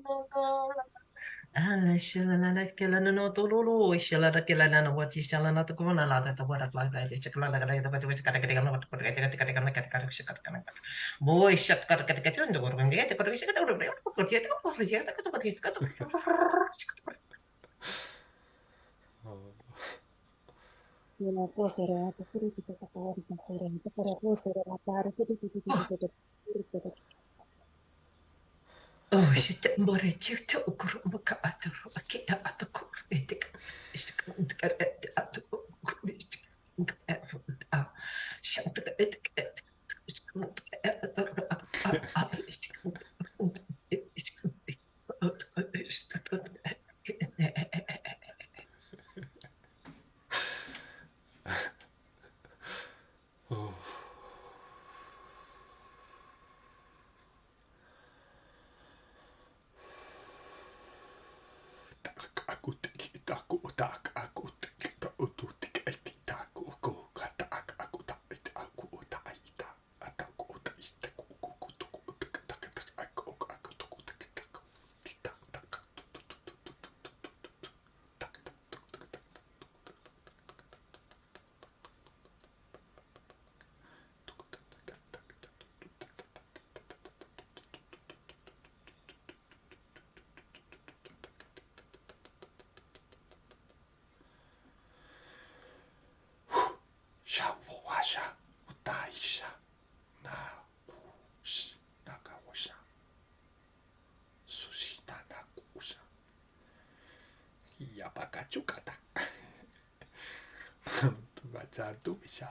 Shalana Kelana no Tulu, Shalada Kelana, what is Shalana to Kona, the water like that, Chicalana, the which boy shut Katakatun, the one get the Una cosa era la politica cattolica serena, però cosa era la parte di Oh, shit, Moret, you took Kurumaka at the Kita at the cook, Oh. Aku ia pakachukata. Baca tu bisa.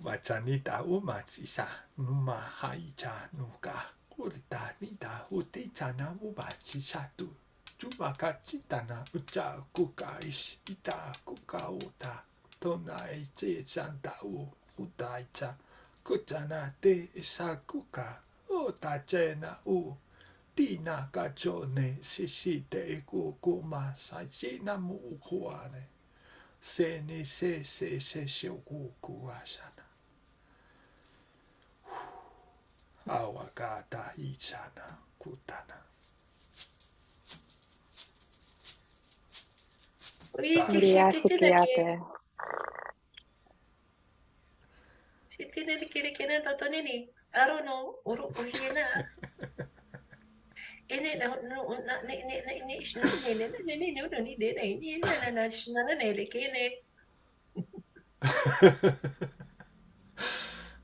Baca nita umachisa numa haicha nuka urita nita utichana ubachi satu. Cuma kacitana uca kuka ish ita kuka uta tona ichi santa uta icha kucana te isa kuka ota cena tina kachone sishite iku kuma sashina mu ukuane se ni se shoku kuashana awakata ichana kutana. Muriasikiate. Sitina di kira-kira nonton ini. I don't know. Uru uhina. Ini na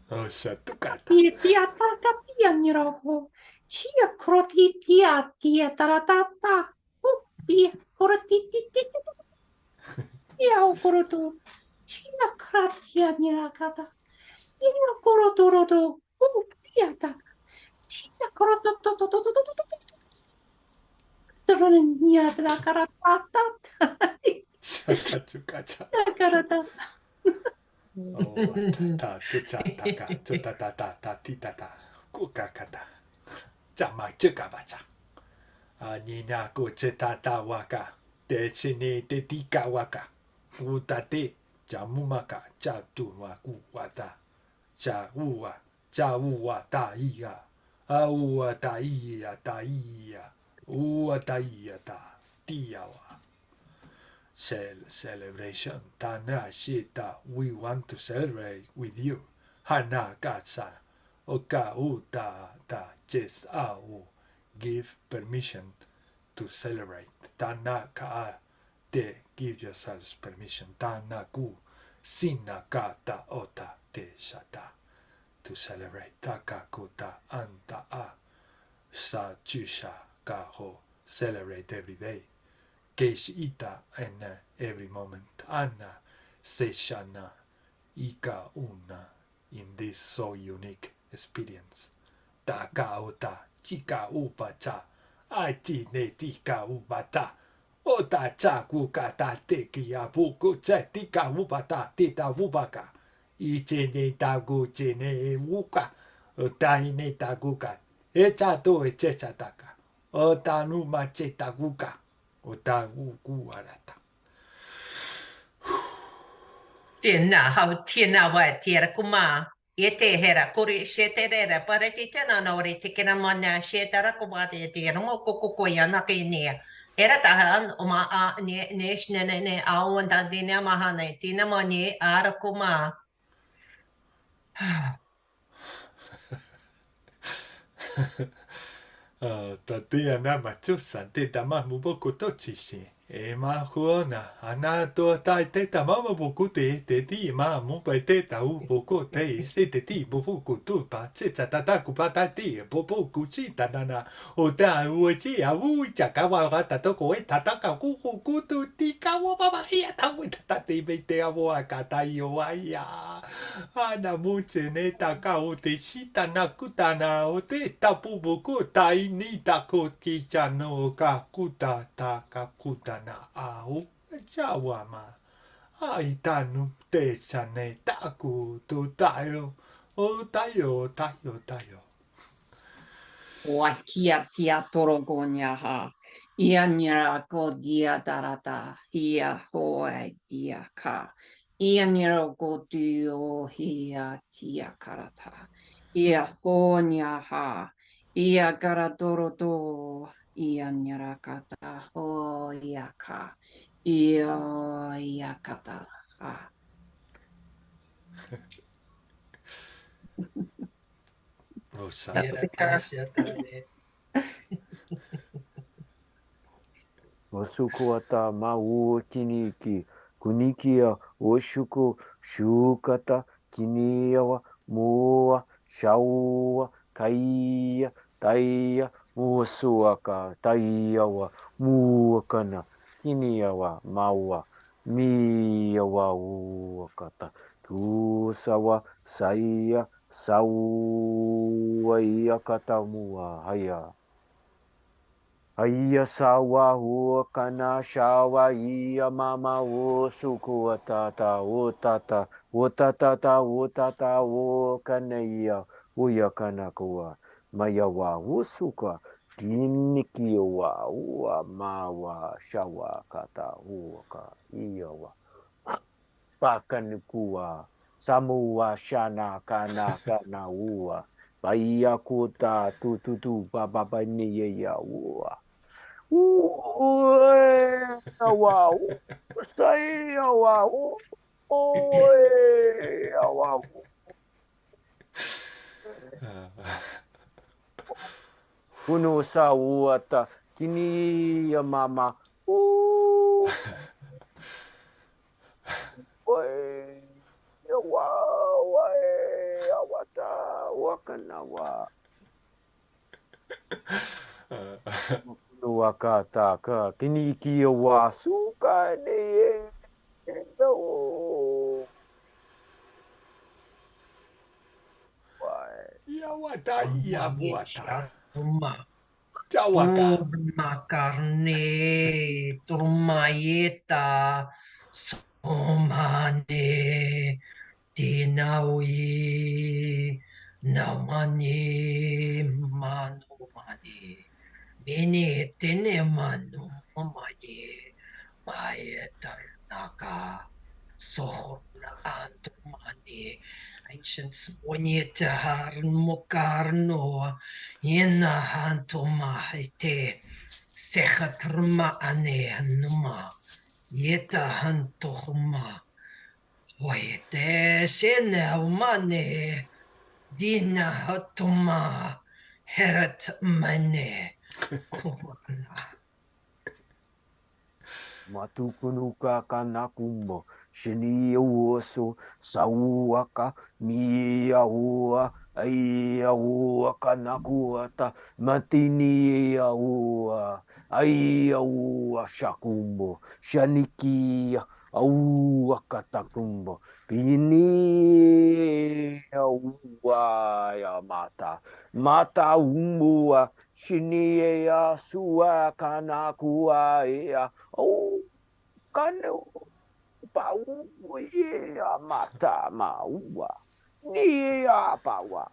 Oh, shatukata. Tia takatia niroho. Chia kroti tia kia taratata. Pia koroti titi. Ia okoroto. Chia kratia nirakata. Ia korotoroto. Pia tak. Chia koroto to to to to to to to. Nia takaratata. Shakachukacha. Takarata. Oh, ta tucha taka tutatata titata kukakata. Chama chukabacha. Anina kuchetata waka. Techine te tika waka. Utate jamumaka chatuwa kuwata. Chauwa taia. Aua taia. Ua taia ta. Tiawa. Celebration. Tana shita. We want to celebrate with you. Hana katsa. Oka uta ta ches au. Give permission to celebrate. Tana ka te give yourselves permission. Tana ku sina kata ota te shata to celebrate. Takakuta anta a sa chusha kaho celebrate every day. Keish ita and every moment. Anna seshana ika una in this so unique experience. Taka ota chika upacha achi ne tika upata ota chaku kata teki apuku che tika upata tita upaka ichi ne tagu chene uka ota ne taguka echa to echa taka ota nu mache taguka ota uku arata. 天哪，好天哪，我天了，姑妈，也得黑了，过去写得来了，把这天哪，那我的天哪，妈呀，写得了，姑妈的天，我过呀，那个呢，era tahan, uma a ne a onda dina mahane, dina mani ara kuma. Tatia na machusan te tama muboku tochishi. E ma huona, ana to tai te tama muboku te ti ma mubai te tau boko te se te ti boku tu pa che chatata kupa ta ti boku chi tanana o ta uchi a ui chakawa gata to ko e tataka ku tu ti kawa baba ia ta wi ta te be te avo akata io aia. Ana muche ne taka o te shita na kutana o te tapu boku tai ni tako ki chano ka kuta ta ka kuta na au chawama ai tanu te chane taku tu tayo o tayo. Wakia tia torogonia ha. Ia nira ko dia darata. Ia hoe dia ka. Ia nira ko dio hia tia karata. Ia honia ha. Ia garadorodo. Ia nira kata ho ia ka. Ia kata ha. Rosa. Era kasha tane. Wasuku ata mau kiniki kunikia oshuku shukata kiniawa mua shaua kaia taia muasuaka taiawa muakana Kiniawa maua miawa uakata tusawa saia saua ia kata mua haya Haya sawa hua kana shawa ia mama o suku atata o tata o tatata o tata o kana ia uia kana kua mayawa o suka kiniki wa ua mawa shawa kata uaka iawa pakanukua samua shana kana kana ua Paia kuta tu tu tu ba ba ba ni ya ua Wow. Saya wow. Wow. Kuno sa uata kini ya mama. Wow. Awata wakanawa. Wakata ka kiniki wa suka ne Yawata yabuata. Uma. Jawaka. Makarne, turmayeta, somane, tinawi, namani, manumani, mini tene manumani, maeta naka, sohorna antumani, ancients bonita mukarno, Yena hantoma ite sehatrma ane numa yeta hantohma waite sene umane dina hatoma herat mane kurna. Matukunuka kanakumbo shini uoso sauaka mia ua ai ua kanakuata matini ua ai ua shakumbo shanikia aua katakumbo pini ua ya mata umua shini ya sua kanakua ya Kanu pau ia mata maua ni pawa.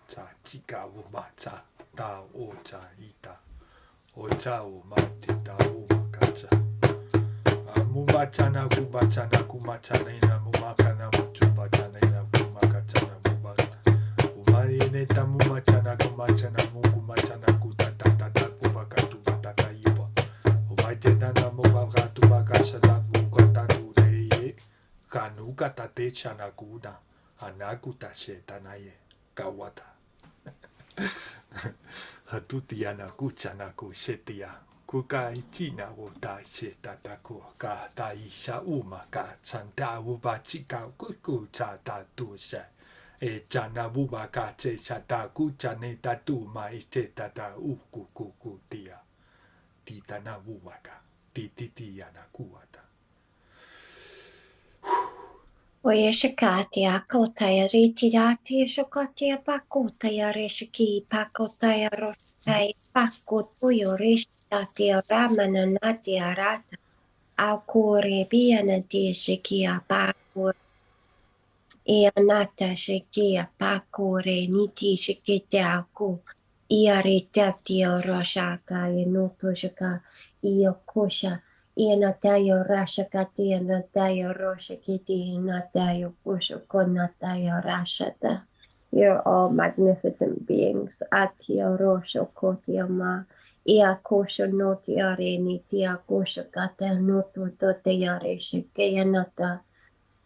Cha chika o macha ta o cha ita. O cha o mati ta o makacha. Mumachana kubachana kumachana ina mumakana machubachana ina kumakachana mubata. Umaineta mumachana kumachana mukumachana kutatata kubakatu bataka iwa. Umajetana mubakatu bakashana mukataru reye. Kanuka tate chanakuda. Anakuta shetanaye. Kawata. Hatutiana kuchanaku shetia. Kuka ichina wo ta shetataku ka ta isha uma ka santa uba chika kuku cha ta tu se. E chana uba ka che shata kuchane tatu ma iche tata uku kuku tia. Titana uba ka. Tititiana kuata. Oia shakati a kotai riti dati shakati a pakotai a reshiki pakotai a roshai pakotuyo reshati a ramana nati a rata a kore biana di shiki a pakore e anata shiki a pakore niti shikite a ko ia retati a roshaka e noto shaka ia kosha Inatayo rashakati inatayo roshakiti inatayo kushoko natayo rashata. You're all magnificent beings. Atio rosho kotiama. Ia kosho noti areni tia kosho kata noto tote yare shikeyanata.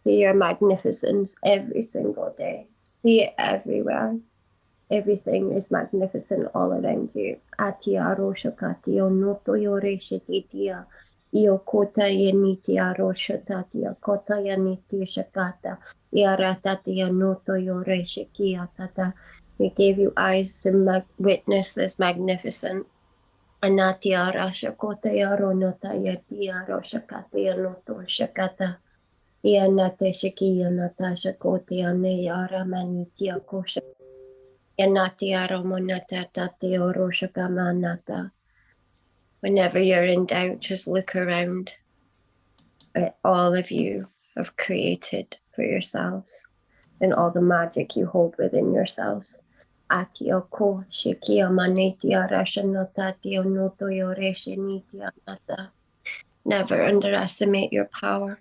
See your magnificence every single day. See it everywhere. Everything is magnificent all around you. Atia roshakati onoto yore shititia. Io kota yeniti aroshata tia kota yaniti shakata. Ia ratati anoto yore shikia tata. We gave you eyes to witness this magnificent. Anatia rasha kota yaronota yatia roshakata yanoto shakata. Yanate shiki natasha koti ane yara manitia kosha. Yanatia romonata tatio roshakamanata. Whenever you're in doubt, just look around at all of you have created for yourselves and all the magic you hold within yourselves. Atio ko shikia manetia rashanotati onoto yoreshinitia nata. Never underestimate your power,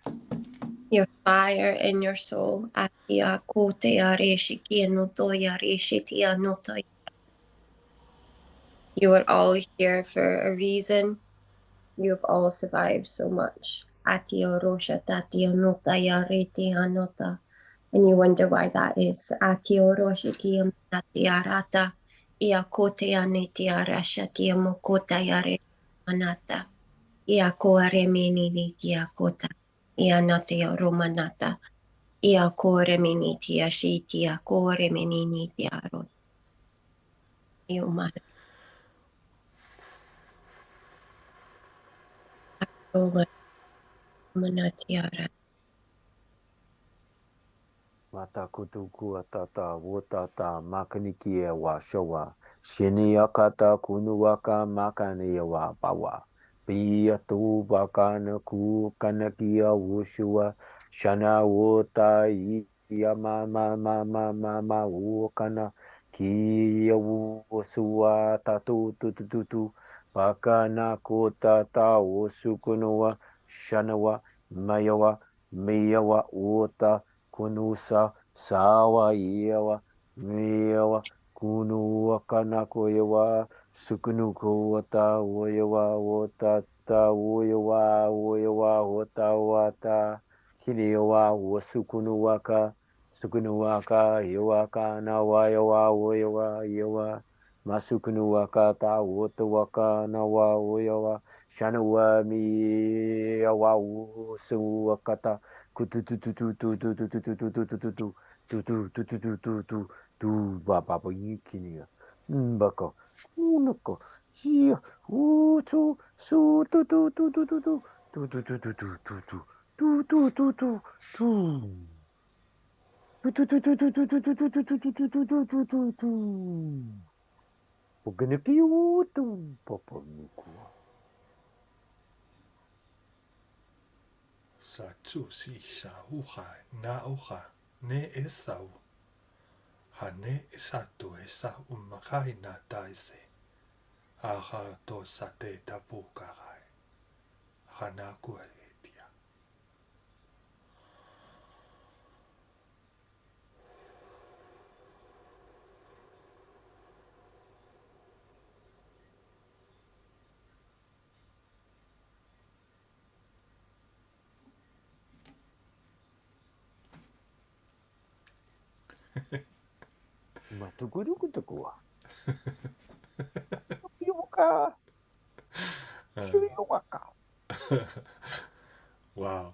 your fire in your soul. Atia ko te areshikia noto yareshitia noto. You are all here for a reason. You have all survived so much. Atio rosha tatio nota yareti anota. And you wonder why that is. Atio roshi kia manatiarata. Ia kote aneti arasha tia mokota yare manata. Ia koare menini tia kota. Ia natio romanata. Ia kore meni tia shitia kore menini tia rot. Iumana. Romanatiara. Mata kutuku atata wotata makaniki e wa showa. Shini akata kunuwaka makani wa bawa. Pia tu baka na ku kanakia wushua. Shana wota iya ma wukana. Kia wusua tatu tu. Baka na kota ta wusukunuwa. Shanawa mayawa miyawa wota. Kunusa sawa iawa miawa kunua kanako iawa sukunuko wata woyawa wotata woyawa wota wata kiniawa wasukunuwaka sukunuwaka iwaka na wayawa woyawa iawa masukunuwaka ta wotawaka na woyawa shanawa miawa wusuwakata baba yikinia baka unako here to so Satsu si sa uha na uha ne esau. Hane esatu esa umakai na taise. Aha to sate tapu karai. Hanaku etia. Matukurukutukua. Yuka. Shuyuwaka. Wow.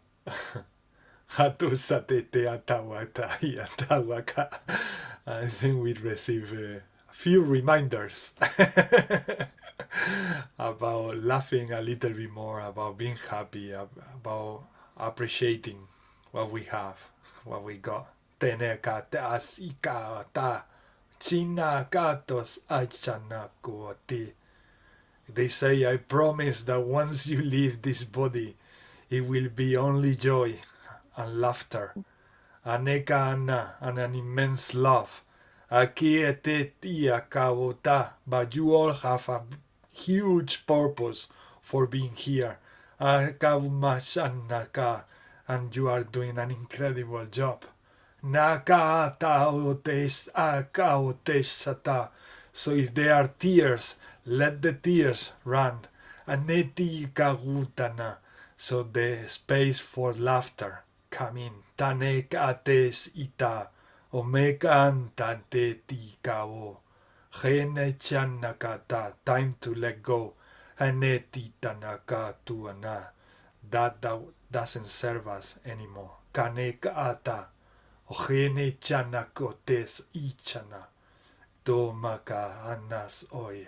Hatu sate te atawata atawaka. I think we receive a few reminders about laughing a little bit more, about being happy, about appreciating what we have, what we got. Teneka te asika ta china gatos achanakuoti. They say, I promise that once you leave this body, it will be only joy and laughter, aneka ana, and an immense love. Aquí ete tia kawota, but you all have a huge purpose for being here. Akavumashanaka, and you are doing an incredible job. Naka taotes akaotesata. So if there are tears, let the tears run. Aneti kagutana. So the space for laughter come in. Tanek ates ita. Omeka antante tikao. Gene chanakata. Time to let go. Aneti tanaka tuana. That doesn't serve us anymore. Kanek ata. Gene chanakotes ichana. to maka anas oye.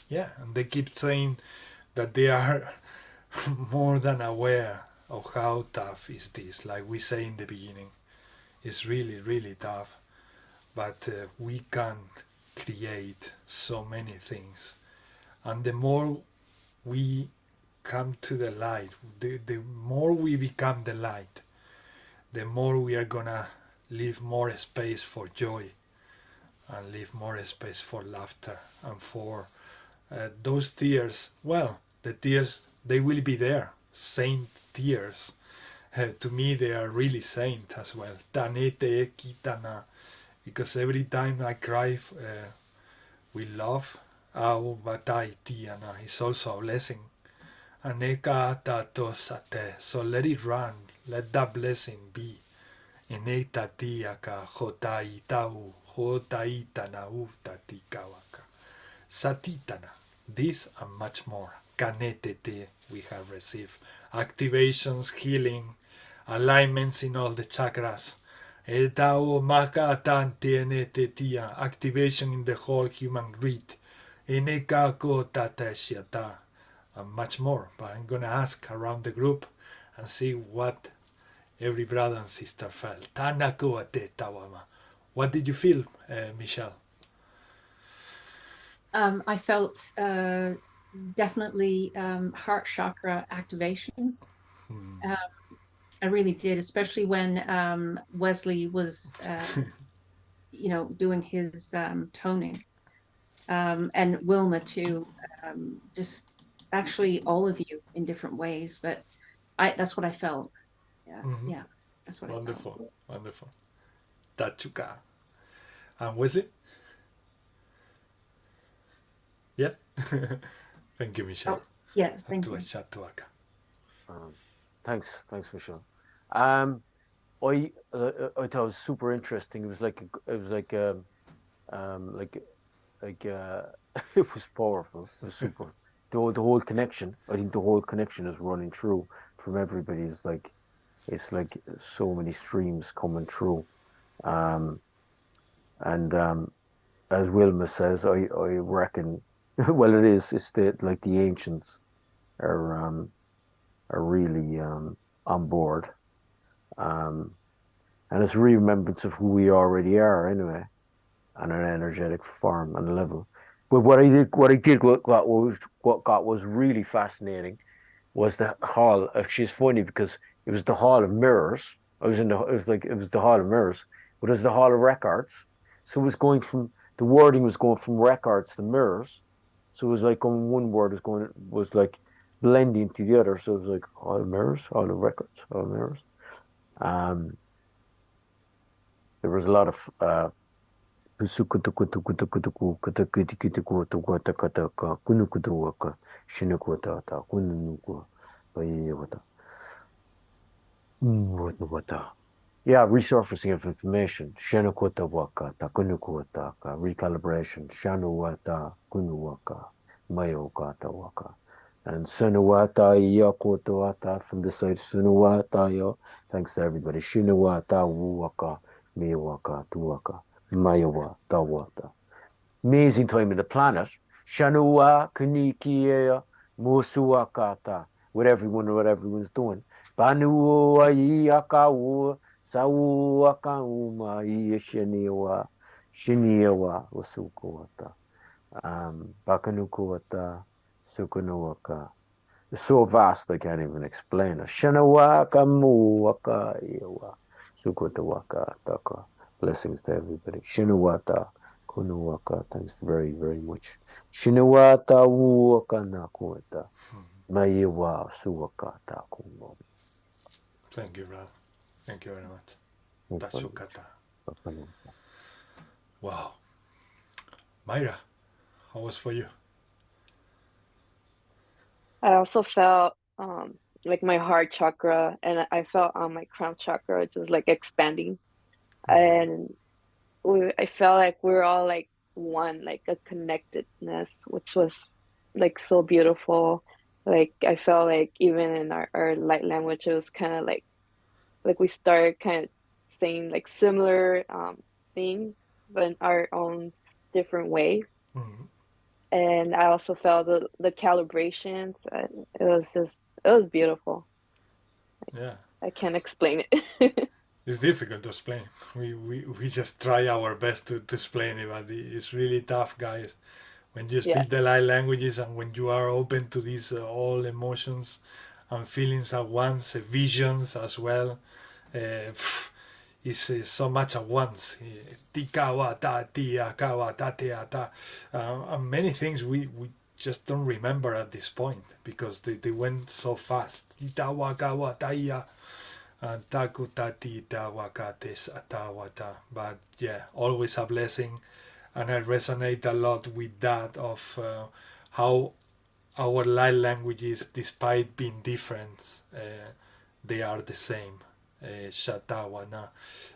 Yeah, and they keep saying that they are more than aware of how tough is this. Like we say in the beginning, it's really, really tough. But we can create so many things. And the more we come to the light, the more we become the light, the more we are gonna leave more space for joy and leave more space for laughter and for those tears. Well, the tears, they will be there, saint tears. To me, they are really saint as well. Tanete kitana, because every time I cry with love, au batai tiana is also a blessing. Aneka tato sate, so let it run, let that blessing be. Eneta tiaka jotai tau, jotaitana utatikawaka. Satitana, this and much more. Kanetete, we have received activations, healing, alignments in all the chakras. Etao maka tantenetetia, activation in the whole human grid. Enekako tateshiata, and much more. But I'm gonna ask around the group and see what every brother and sister felt. Tanakuate tawama. What did you feel, Michelle? I felt definitely heart chakra activation. I really did, especially when Wesley was, doing his toning, and Wilma too. Just actually all of you in different ways, but that's what I felt. Yeah, yeah, that's what I felt. Wonderful, wonderful. Tachuka. And Wesley? Yeah. Thank you, Michelle. Oh, yes, thank you. Thanks, Michelle. I thought it was super interesting. It was like it was powerful. It was super. The whole connection. I think the whole connection is running through from everybody. It's like so many streams coming through. As Wilma says, I reckon. Well, it is. It's the ancients are really on board, and it's a remembrance of who we already are anyway, on an energetic form and level. But what was really fascinating was the hall. Actually, it's funny because it was the hall of mirrors. It was the hall of mirrors, but it was the hall of records. So it was going from the wording was going from records to mirrors. So it was like one word was like blending to the other. So it was like all of mirrors, all of records, all of mirrors. There was a lot of yeah, resurfacing of information. Recalibration. And Sunuwata Yakotoata from the side Sunuwata yo. Thanks to everybody. Shinuwata Wuwaka Miwaka Tuwaka Mayawa Tawata. Amazing time in the planet. Shanua Kunikia Musuakata. What everyone's doing. Banu Yakawu Sawaka Uma Shiniwa Wasukuata. Bakanukuata Sukunuaka. It's so vast I can't even explain it. Shanawaka Muwaka Yawa Sukutawaka Taka. Blessings to everybody. Shinuwata Kunuwaka. Thanks very, very much. Shinuwata Wuwaka Nakuata. Mayewa Suwakata Kumo. Thank you, Ralph. Thank you very much. Tashukata. Wow. Myra, how was for you? I also felt like my heart chakra, and I felt my crown chakra just like expanding, and I felt like we're all like one, like a connectedness, which was like so beautiful. Like I felt like even in our light language, it was kind of like we started kind of saying like similar things, but in our own different way. Mhm. And I also felt the calibrations. It was beautiful. Yeah. I can't explain it. It's difficult to explain. We just try our best to explain it, but it's really tough, guys. When you Yeah. speak the light languages and when you are open to these all emotions and feelings at once, visions as well, it's so much at once. Tika wa ta tia ka wa ta tia ta. And many things we just don't remember at this point because they went so fast. Tita wa ka wa ta ia. But yeah, always a blessing, and I resonate a lot with that of how our light languages, despite being different, they are the same. Shatawana,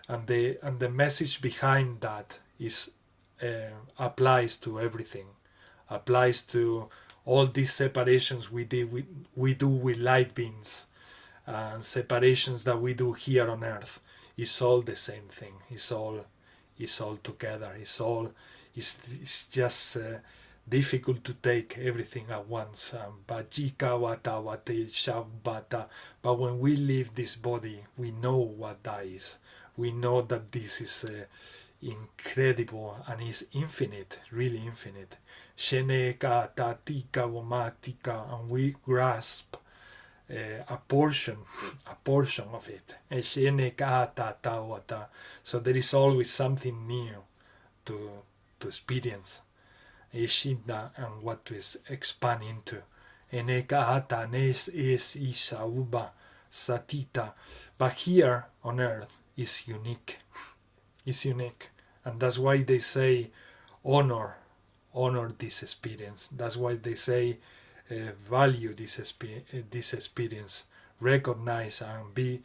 and the message behind that is applies to everything, applies to all these separations we do with light beings and separations that we do here on earth. It's all the same thing. It's all together. It's just difficult to take everything at once. But when we leave this body, we know what that is. We know that this is incredible and is infinite, really infinite. And we grasp a portion of it. So there is always something new to experience and what to expand into. But here on earth is unique. It's unique. And that's why they say honor this experience. That's why they say value this experience, recognize and be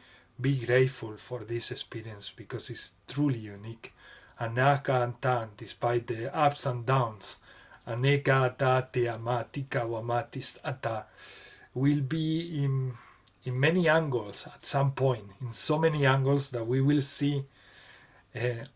grateful for this experience because it's truly unique. Anaka and tan, despite the ups and downs, aneka ata te amatika wamatis ata, will be in many angles at some point, in so many angles that we will see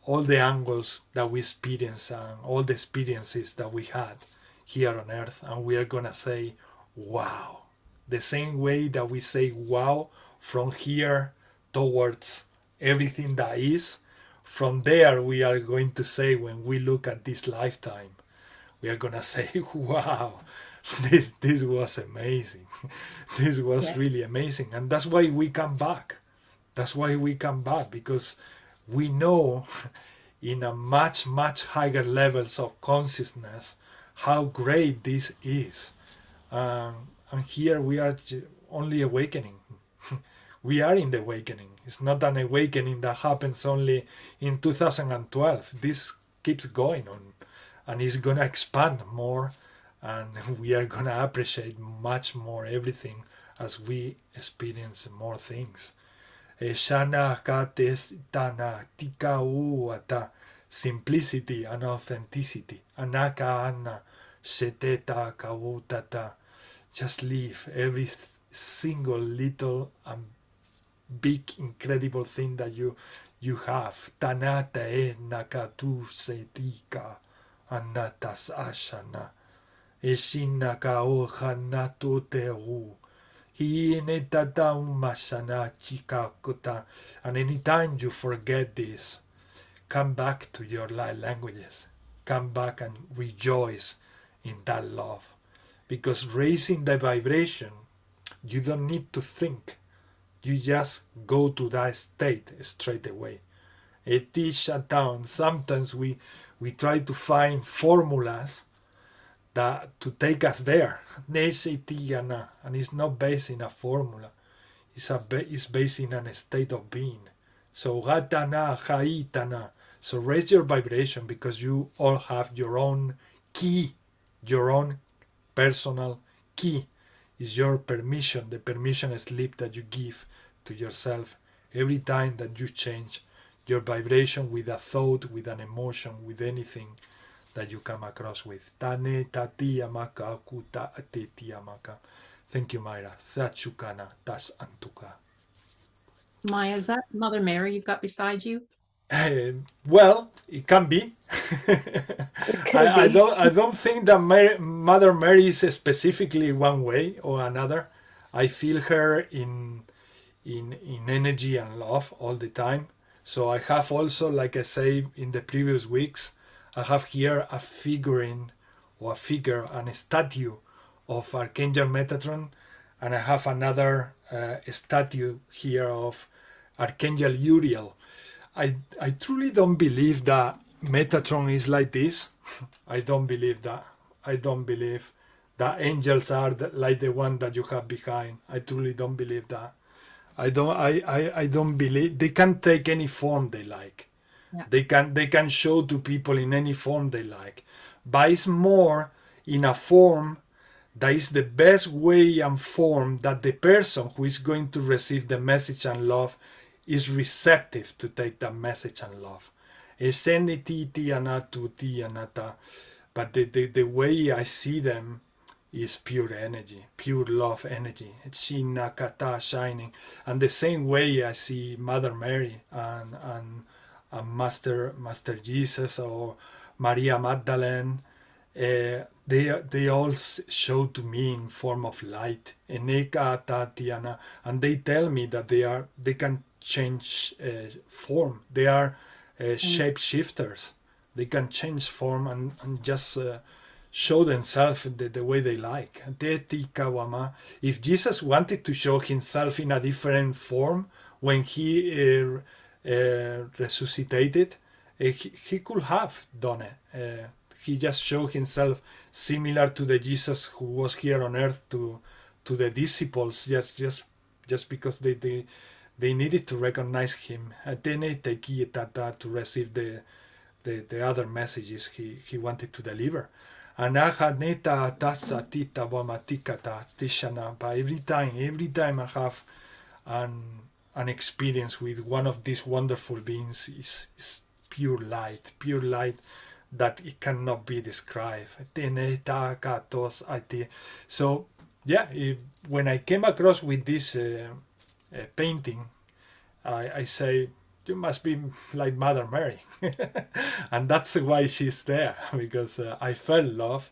all the angles that we experience and all the experiences that we had here on earth, and we are gonna say wow, the same way that we say wow from here towards everything that is. From there we are going to say, when we look at this lifetime, we are gonna say wow, this was amazing. This was really amazing. And that's why we come back. That's why we come back, because we know in a much higher levels of consciousness how great this is. And here we are only awakening. We are in the awakening. It's not an awakening that happens only in 2012. This keeps going on and it's going to expand more, and we are going to appreciate much more everything as we experience more things. Shana kates tana tika uata, simplicity and authenticity. Anaka anna seteta kawutata. Just live every single little and big incredible thing that you have. Tanata e nakatu setika anatas ashana. Eshinaka o hanato te u. And anytime you forget this, come back to your light languages. Come back and rejoice in that love. Because raising the vibration, you don't need to think. You just go to that state straight away. It is shut down. Sometimes we try to find formulas that to take us there. And it's not based in a formula. It's based in a state of being. So Gatana, Haitana. So raise your vibration, because you all have your own key, your own personal key. Is your permission, the permission slip that you give to yourself every time that you change your vibration with a thought, with an emotion, with anything that you come across with. Tane tati amaka kuta ateti amaka. Thank you, Myra. Sachukana tas antuka. Maya, is that Mother Mary you've got beside you? Well, it can be. I don't think that Mother Mary is specifically one way or another. I feel her in energy and love all the time. So I have also, like I say in the previous weeks, I have here a figurine or a figure and a statue of Archangel Metatron, and I have another statue here of Archangel Uriel. I truly don't believe that Metatron is like this. I don't believe that. I don't believe that angels are like the one that you have behind. I truly don't believe that. I don't believe they can take any form they like. Yeah. They can show to people in any form they like. But it's more in a form that is the best way and form that the person who is going to receive the message and love is receptive to take that message and love. But the way I see them is pure energy, pure love energy. Shinakata shining. And the same way I see Mother Mary and Master Jesus or Maria Magdalene, they all show to me in form of light. And they tell me that they can change form. They are shape shifters. They can change form and just show themselves the way they like. If Jesus wanted to show himself in a different form when he resuscitated, he could have done it. He just showed himself similar to the Jesus who was here on earth to the disciples, just because they needed to recognize him. To receive the other messages he wanted to deliver. And every time I have an experience with one of these wonderful beings is pure light that it cannot be described. So yeah, when I came across with this painting, I say, you must be like Mother Mary. And that's why she's there, because I felt love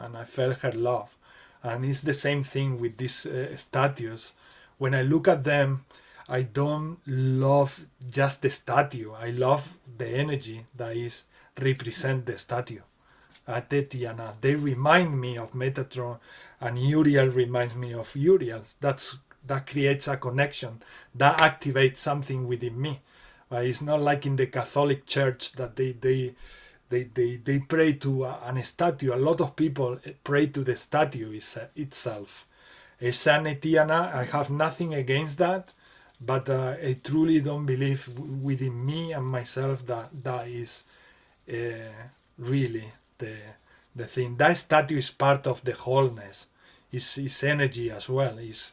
and I felt her love. And it's the same thing with these statues. When I look at them, I don't love just the statue. I love the energy that is represent the statue. They remind me of Metatron, and Uriel reminds me of Uriel. That creates a connection, that activates something within me. It's not like in the Catholic Church that they pray to an statue. A lot of people pray to the statue itself. I have nothing against that, but I truly don't believe within me and myself that is really the thing. That statue is part of the wholeness. It's energy as well. It's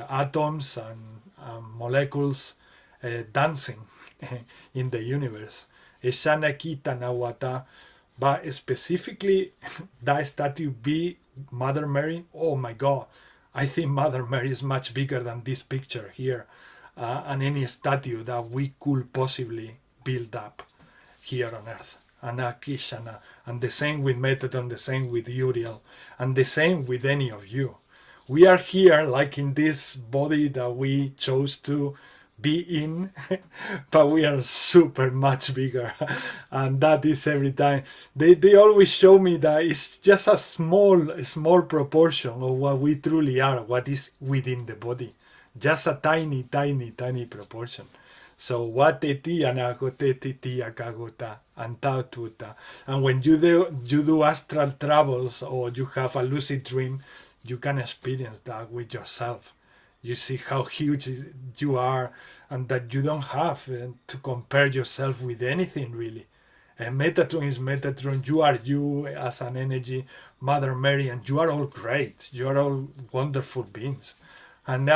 atoms and molecules dancing in the universe. But specifically that statue be Mother Mary, oh my God, I think Mother Mary is much bigger than this picture here, and any statue that we could possibly build up here on earth. And the same with Metatron, the same with Uriel, and the same with any of you. We are here like in this body that we chose to be in, but we are super much bigger. And that is every time. They always show me that it's just a small proportion of what we truly are, what is within the body. Just a tiny proportion. So what and when you do astral travels or you have a lucid dream, you can experience that with yourself. You see how huge you are, and that you don't have to compare yourself with anything really. And Metatron is Metatron. You are you as an energy, Mother Mary, and you are all great. You are all wonderful beings. And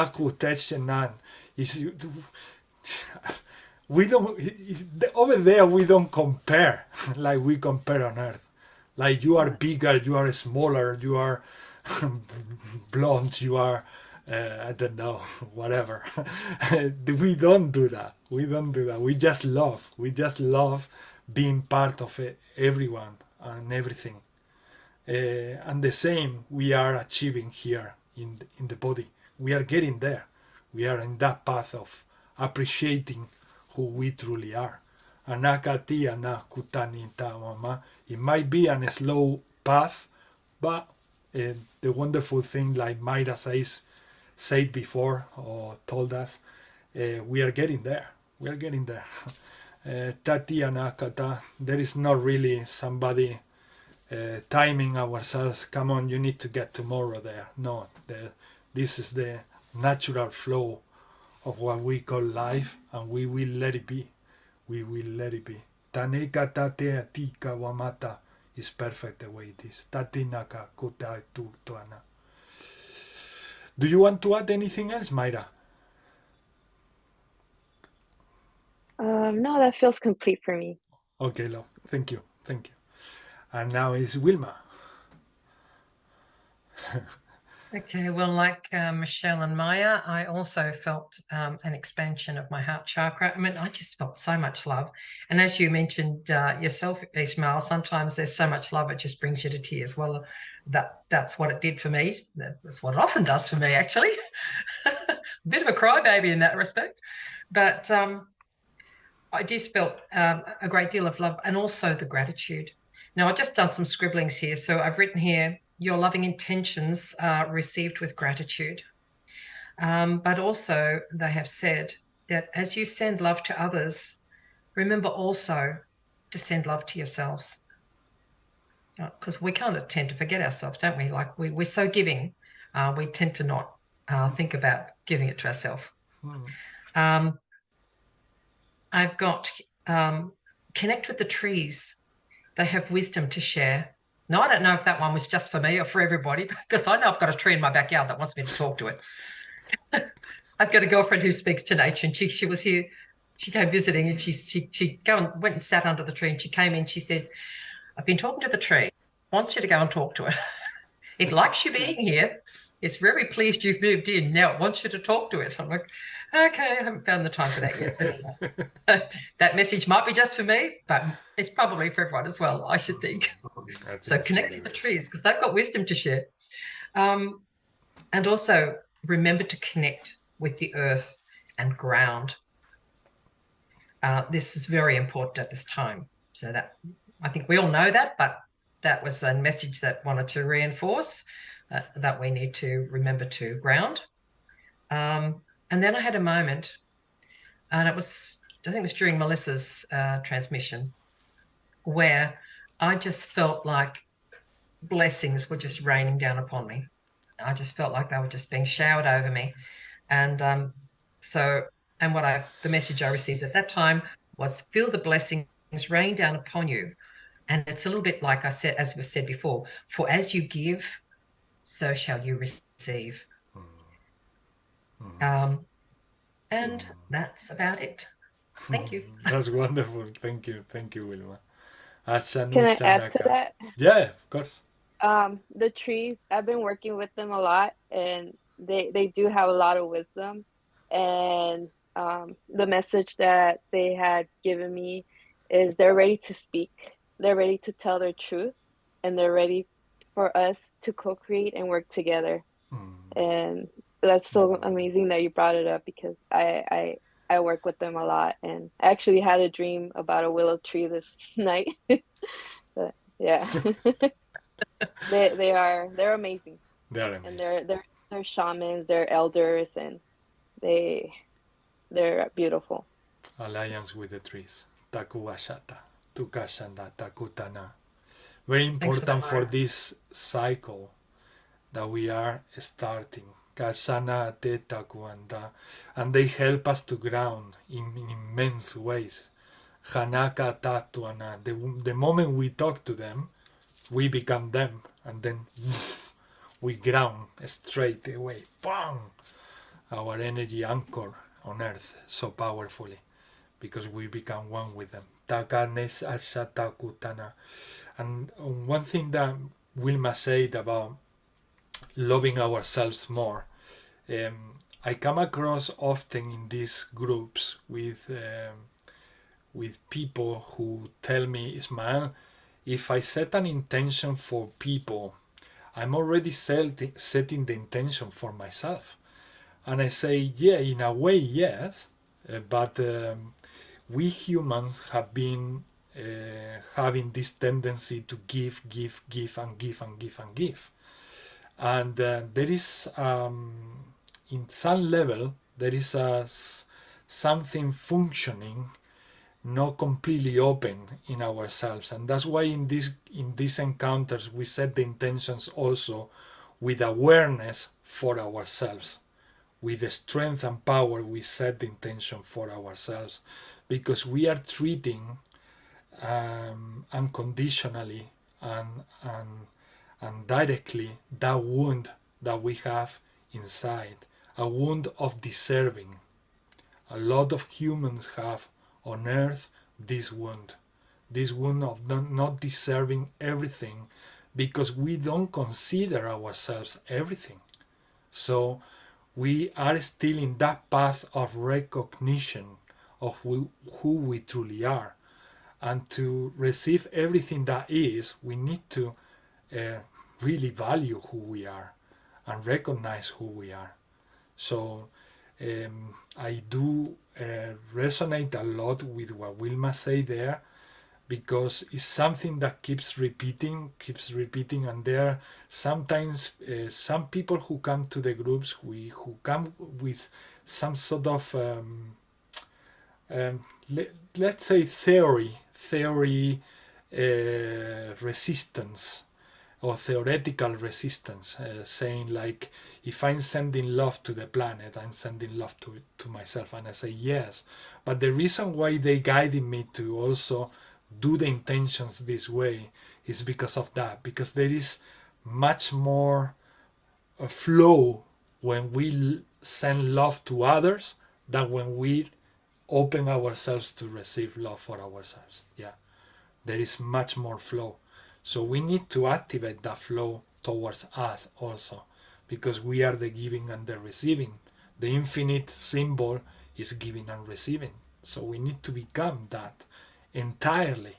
we don't over there. We don't compare like we compare on Earth. Like you are bigger, you are smaller, you are blonde, you are I don't know, whatever. We don't do that. We don't do that. We just love. We just love being part of it, everyone and everything. And the same we are achieving here in the body. We are getting there. We are in that path of appreciating who we truly are. Anakati ana kutani tawama. It might be a slow path, but the wonderful thing, like Mayra said before or told us, we are getting there. We are getting there. Tati anakata. There is not really somebody timing ourselves. Come on, you need to get tomorrow there. No, this is the natural flow of what we call life, and we will let it be. We will let it be. Taneka tate atika wamata is perfect the way it is. Tatinaka kuta tu tuana. Do you want to add anything else, Mayra? No, that feels complete for me. Okay, love. Thank you. Thank you. And now is Wilma. Okay, well, like Michelle and Maya, I also felt an expansion of my heart chakra. I mean, I just felt so much love. And as you mentioned yourself, Ismail, sometimes there's so much love, it just brings you to tears. Well, that's what it did for me. That's what it often does for me, actually. A bit of a crybaby in that respect. But I just felt a great deal of love and also the gratitude. Now, I've just done some scribblings here. So I've written here, your loving intentions are received with gratitude. But also they have said that as you send love to others, remember also to send love to yourselves. Because we kind of tend to forget ourselves, don't we? Like we're so giving, we tend to not think about giving it to ourselves. I've got connect with the trees. They have wisdom to share. Now, I don't know if that one was just for me or for everybody, because I know I've got a tree in my backyard that wants me to talk to it. I've got a girlfriend who speaks to nature, and she was here. She came visiting, and she went and sat under the tree, and she came in. She says, "I've been talking to the tree. Wants you to go and talk to it. It likes you being here. It's very pleased you've moved in. Now it wants you to talk to it." I'm like, okay, I haven't found the time for that yet. But that message might be just for me, but it's probably for everyone as well, I should think. So connect with the trees because they've got wisdom to share. And also remember to connect with the earth and ground. This is very important at this time. So that I think we all know that, but that was a message that wanted to reinforce that we need to remember to ground. And then I had a moment, and I think it was during Melissa's transmission, where I just felt like blessings were just raining down upon me. I just felt like they were just being showered over me. And the message I received at that time was, feel the blessings rain down upon you. And it's a little bit like I said, as was said before, for as you give, so shall you receive. And that's about it. Thank you. That's wonderful. Thank you, Wilma. Can I add to that? Yeah, of course. The trees, I've been working with them a lot, and they do have a lot of wisdom. And the message that they had given me is they're ready to speak. They're ready to tell their truth, and they're ready for us to co-create and work together. And that's so amazing that you brought it up, because I work with them a lot, and I actually had a dream about a willow tree this night. But yeah. they're amazing. They're amazing. And they're shamans, they're elders, and they're beautiful. Alliance with the trees. Takuwashata, tukashanda, takutana. Very important for this cycle that we are starting. Kashana te takuanda. And they help us to ground in immense ways. Hanaka tatuana. The moment we talk to them, we become them, and then we ground straight away. Bang! Our energy anchor on earth so powerfully, because we become one with them. Takanes ashatakutana. And one thing that Wilma said about loving ourselves more, I come across often in these groups with people who tell me, Ismael, if I set an intention for people, I'm already setting the intention for myself. And I say, yeah, in a way, yes, but we humans have been having this tendency to give, and give, and give, and give. And there is, in some level, there is something functioning not completely open in ourselves, and that's why in these encounters we set the intentions also with awareness for ourselves. With the strength and power we set the intention for ourselves, because we are treating unconditionally and directly that wound that we have inside, a wound of deserving. A lot of humans have on earth this wound of not deserving everything, because we don't consider ourselves everything. So we are still in that path of recognition of who we truly are. And to receive everything that is, we need to really value who we are and recognize who we are. So I do resonate a lot with what Wilma say there, because it's something that keeps repeating, and there are sometimes some people who come to the groups who come with some sort of let's say theory resistance or theoretical resistance, saying like, if I'm sending love to the planet, I'm sending love to myself. And I say yes, but the reason why they guided me to also do the intentions this way is because of that, because there is much more flow when we send love to others than when we open ourselves to receive love for ourselves. Yeah, there is much more flow. So we need to activate that flow towards us also, because we are the giving and the receiving. The infinite symbol is giving and receiving. So we need to become that entirely.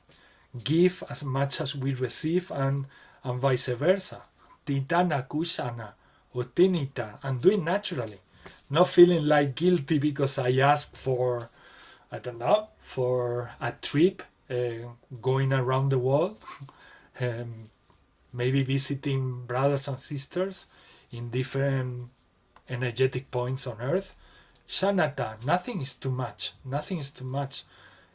Give as much as we receive, and vice versa. Titana kushana or tinita, and do it naturally. Not feeling like guilty because I asked for, I don't know, for a trip going around the world. Maybe visiting brothers and sisters in different energetic points on earth. Shanata, nothing is too much. Nothing is too much.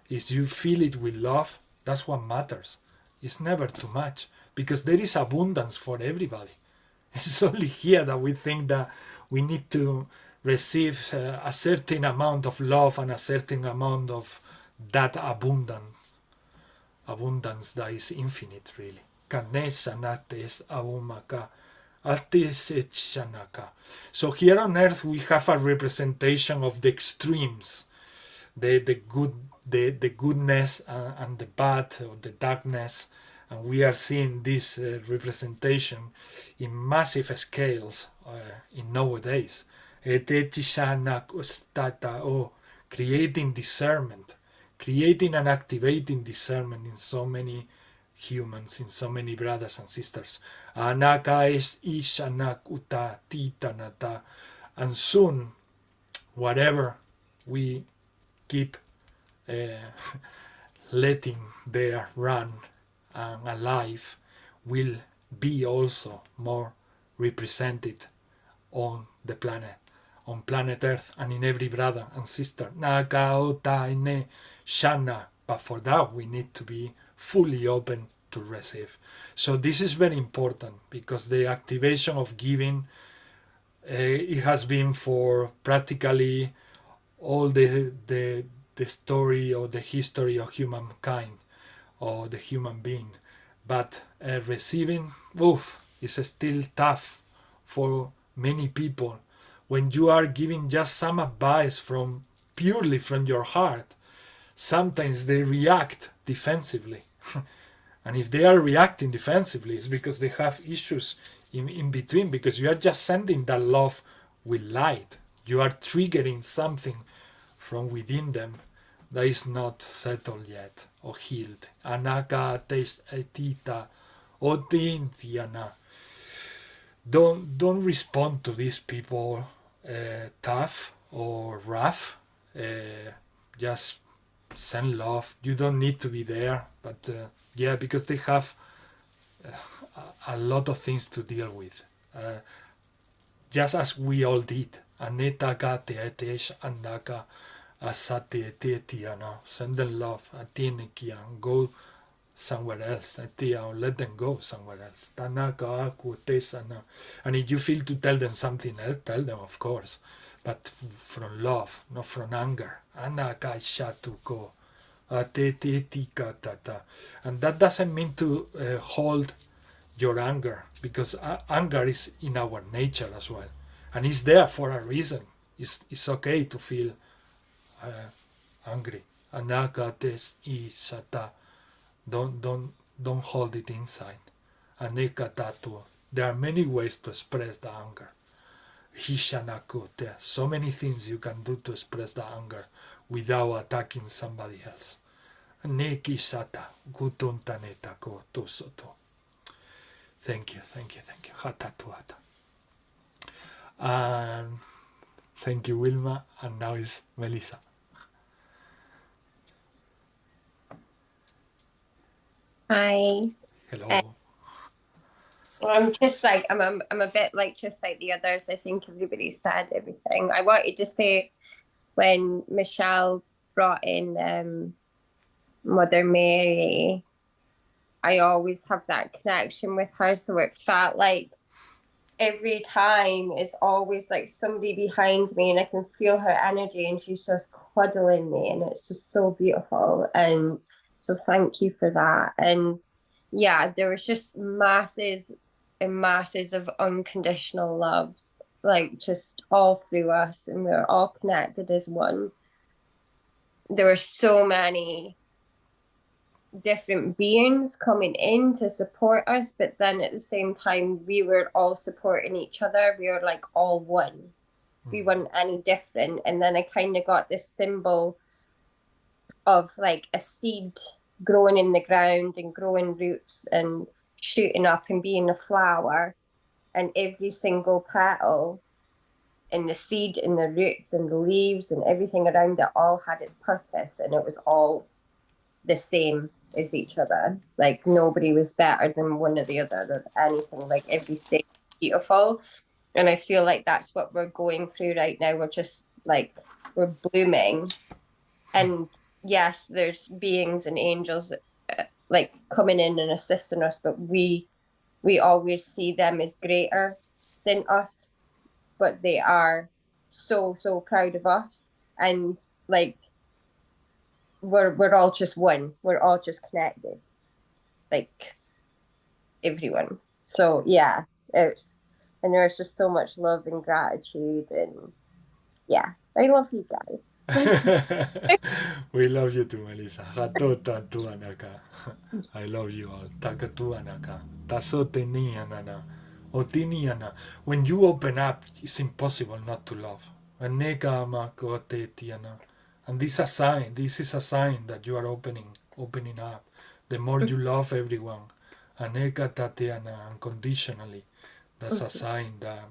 If you feel it with love, that's what matters. It's never too much, because there is abundance for everybody. It's only here that we think that we need to receive a certain amount of love and a certain amount of that abundance that is infinite, really. So here on earth we have a representation of the extremes, the goodness and the bad, or the darkness, and we are seeing this representation in massive scales in nowadays. Creating discernment, creating and activating discernment in so many humans, in so many brothers and sisters. And soon, whatever we keep letting there run and alive will be also more represented on the planet, on planet Earth, and in every brother and sister. But for that we need to be fully open to receive. So this is very important, because the activation of giving, it has been for practically all the story or the history of humankind or the human being. But receiving, is still tough for many people. When you are giving just some advice purely from your heart, sometimes they react defensively. And if they are reacting defensively, it's because they have issues in between, because you are just sending that love with light. You are triggering something from within them that is not settled yet or healed. Anaka tes etita otintiana. Don't respond to these people tough or rough. Just send love. You don't need to be there, but yeah, because they have a lot of things to deal with. Just as we all did. Anetaka teetesh anaka asate tetiana. Send them love. Atinekia. Go somewhere else. Or let them go somewhere else. Tanaka aku tesana. And if you feel to tell them something else, tell them, of course. But from love, not from anger. Anaka shatuko. Atetetika tata. And that doesn't mean to hold your anger, because anger is in our nature as well, and it's there for a reason. It's okay to feel angry. Anagates isata. Don't hold it inside. Anekatatu. There are many ways to express the anger. Hishanakute. So many things you can do to express the anger without attacking somebody else. Nekisata. Gutuntanetako tosoto. Thank you. Hatatuata. And thank you, Wilma. And now is Melissa. Hi. Hello. I'm just like I'm a bit like just like the others. I think everybody said everything. I wanted to say when Michelle brought in Mother Mary, I always have that connection with her. So it felt like every time it's always like somebody behind me and I can feel her energy and she's just cuddling me and it's just so beautiful. And so thank you for that. And yeah, there was just masses and masses of unconditional love, like just all through us, and we were all connected as one. There were so many different beings coming in to support us, but then at the same time we were all supporting each other. We were like all one. We weren't any different. And then I kind of got this symbol of like a seed growing in the ground and growing roots and shooting up and being a flower, and every single petal and the seed and the roots and the leaves and everything around it all had its purpose, and it was all the same as each other. Like nobody was better than one or the other or anything. Like every stage was beautiful. And I feel like that's what we're going through right now. We're just like, we're blooming. And yes, there's beings and angels like coming in and assisting us, but we always see them as greater than us, but they are so proud of us. And like, we're all just one. We're all just connected, like everyone. So yeah, and there's just so much love and gratitude, and yeah, I love you guys. We love you too, Melissa. Hatota tuanaka. I love you all. Takatuanaka. Tasotenianana. Otiniana. When you open up, it's impossible not to love. Aneka makotetiana. And this is a sign that you are opening up. The more you love everyone, Aneka Tatiana, unconditionally, that's a sign that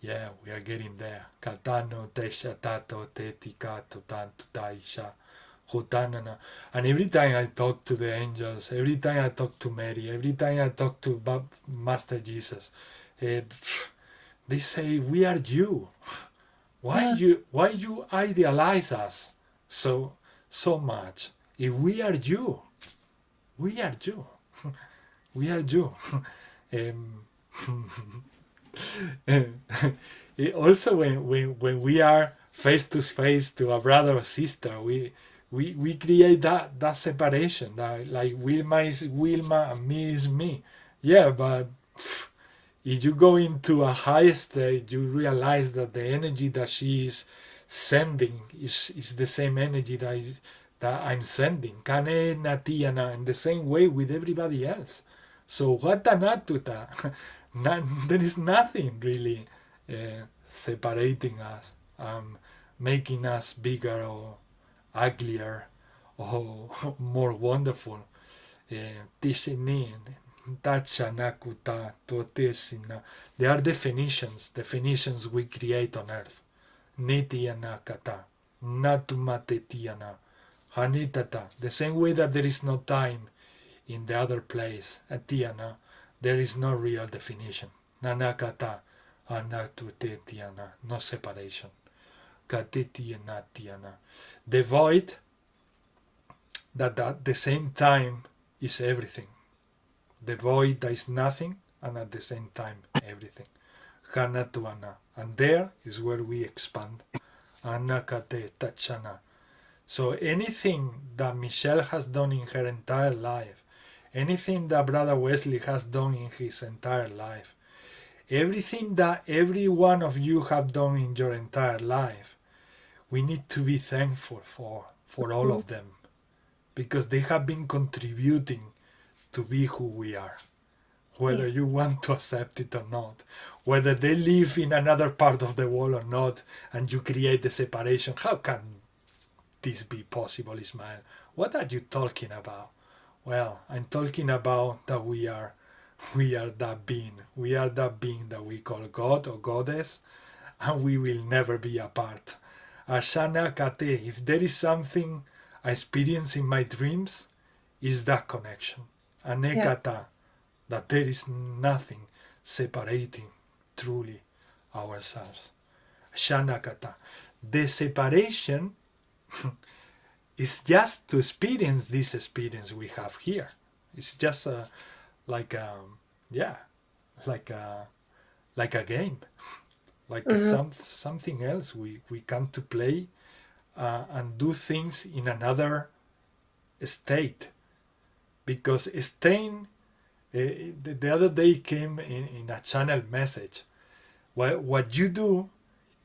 yeah, we are getting there. Katano tesha tato tetikato tanto taisha hutanana. And every time I talk to the angels, every time I talk to Mary, every time I talk to Master Jesus, they say, we are you. Why you idealize us so much? If we are you, we are you. We are you. Also, when we are face to face to a brother or sister, we create that separation. That like Wilma is Wilma and me is me. Yeah, but if you go into a high state, you realize that the energy that she is sending is the same energy that I'm sending. Kane Natiana, in the same way with everybody else. So what an atuta. There is nothing really separating us, making us bigger or uglier or more wonderful. Tisinin, tachanakuta, totesina. They are definitions we create on earth. Nitiana kata, natumatetiana, hanitata. The same way that there is no time in the other place, atiana, there is no real definition. Nanakata, anatutetiana, no separation. Katitianatiana. The void that at the same time is everything. The void that is nothing and at the same time everything. Hanatuana. And there is where we expand. Anakate tachana. So anything that Michelle has done in her entire life, anything that Brother Wesley has done in his entire life, everything that every one of you have done in your entire life, we need to be thankful for all of them, because they have been contributing to be who we are, whether you want to accept it or not, whether they live in another part of the world or not, and you create the separation. How can this be possible, Ismael? What are you talking about? Well, I'm talking about that we are that being. We are that being that we call God or Goddess, and we will never be apart. Ashana Kate, if there is something I experience in my dreams, is that connection. Anekata, that there is nothing separating truly ourselves. Shanakata. The separation is just to experience this experience we have here. It's just like a game, like something else. We come to play and do things in another state, because staying. The other day came in a channel message. What you do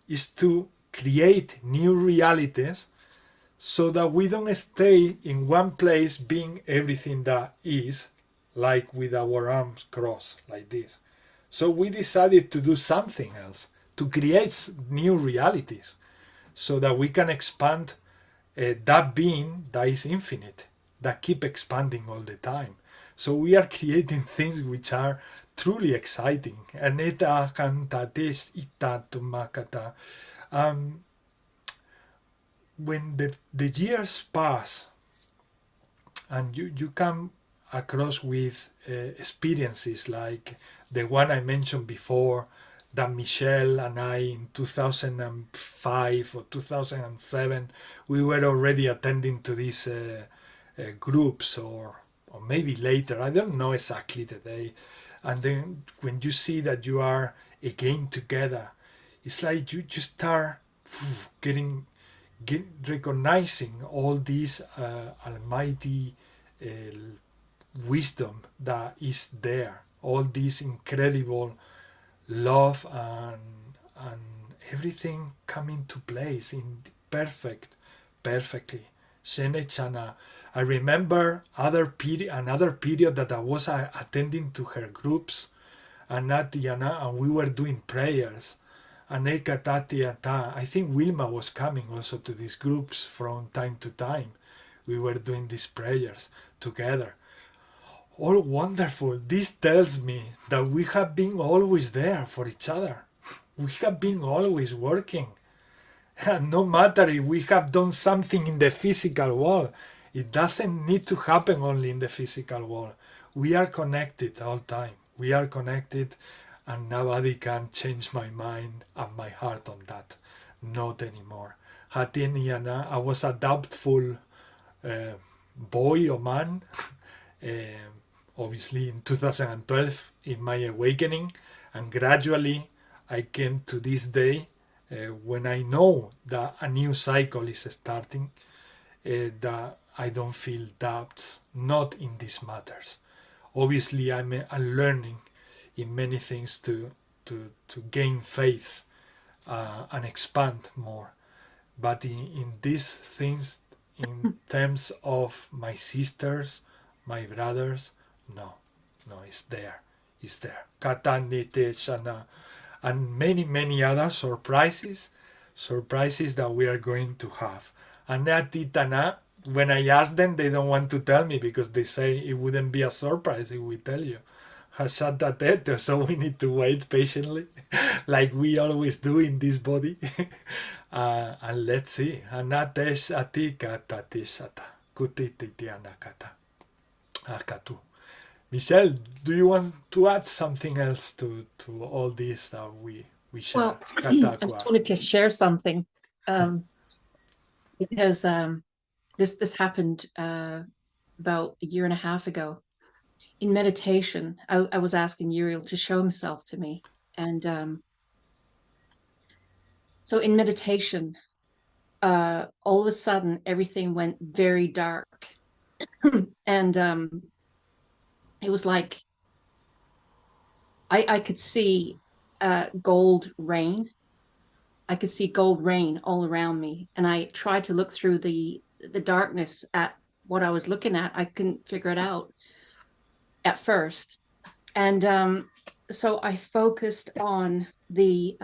is to create new realities so that we don't stay in one place being everything that is, like with our arms crossed like this. So we decided to do something else, to create new realities so that we can expand that being that is infinite, that keep expanding all the time. So we are creating things which are truly exciting. Aneta cantates itatumakata. When the years pass and you come across with experiences like the one I mentioned before, that Michelle and I in 2005 or 2007, we were already attending to these groups, or maybe later, I don't know exactly the day. And then when you see that you are again together, it's like you start recognizing all this almighty wisdom that is there, all this incredible love and everything coming to place in perfectly. Shenechana. I remember another period that I was attending to her groups, and we were doing prayers. I think Wilma was coming also to these groups from time to time. We were doing these prayers together. All wonderful. This tells me that we have been always there for each other. We have been always working. And no matter if we have done something in the physical world, it doesn't need to happen only in the physical world. We are connected all the time. We are connected, and nobody can change my mind and my heart on that. Not anymore. Hatiniana, I was a doubtful boy or man, obviously in 2012 in my awakening, and gradually I came to this day when I know that a new cycle is starting, that I don't feel doubts, not in these matters. Obviously, I'm learning in many things to gain faith and expand more. But in these things, in terms of my sisters, my brothers, no, it's there. Katanite shana. and many other surprises that we are going to have. And Titana, when I ask them, they don't want to tell me because they say it wouldn't be a surprise if we tell you. Hashatate, so we need to wait patiently, like we always do in this body. And let's see. Anatesh atika tatishata. Kutititianakata. Akatu. Michelle, do you want to add something else to all this that we share? Well, I just wanted to share something because this happened about a year and a half ago. In meditation, I was asking Uriel to show himself to me. And so in meditation, all of a sudden, everything went very dark. And it was like I could see gold rain. I could see gold rain all around me. And I tried to look through the darkness at what I was looking at. I couldn't figure it out at first. And so I focused on the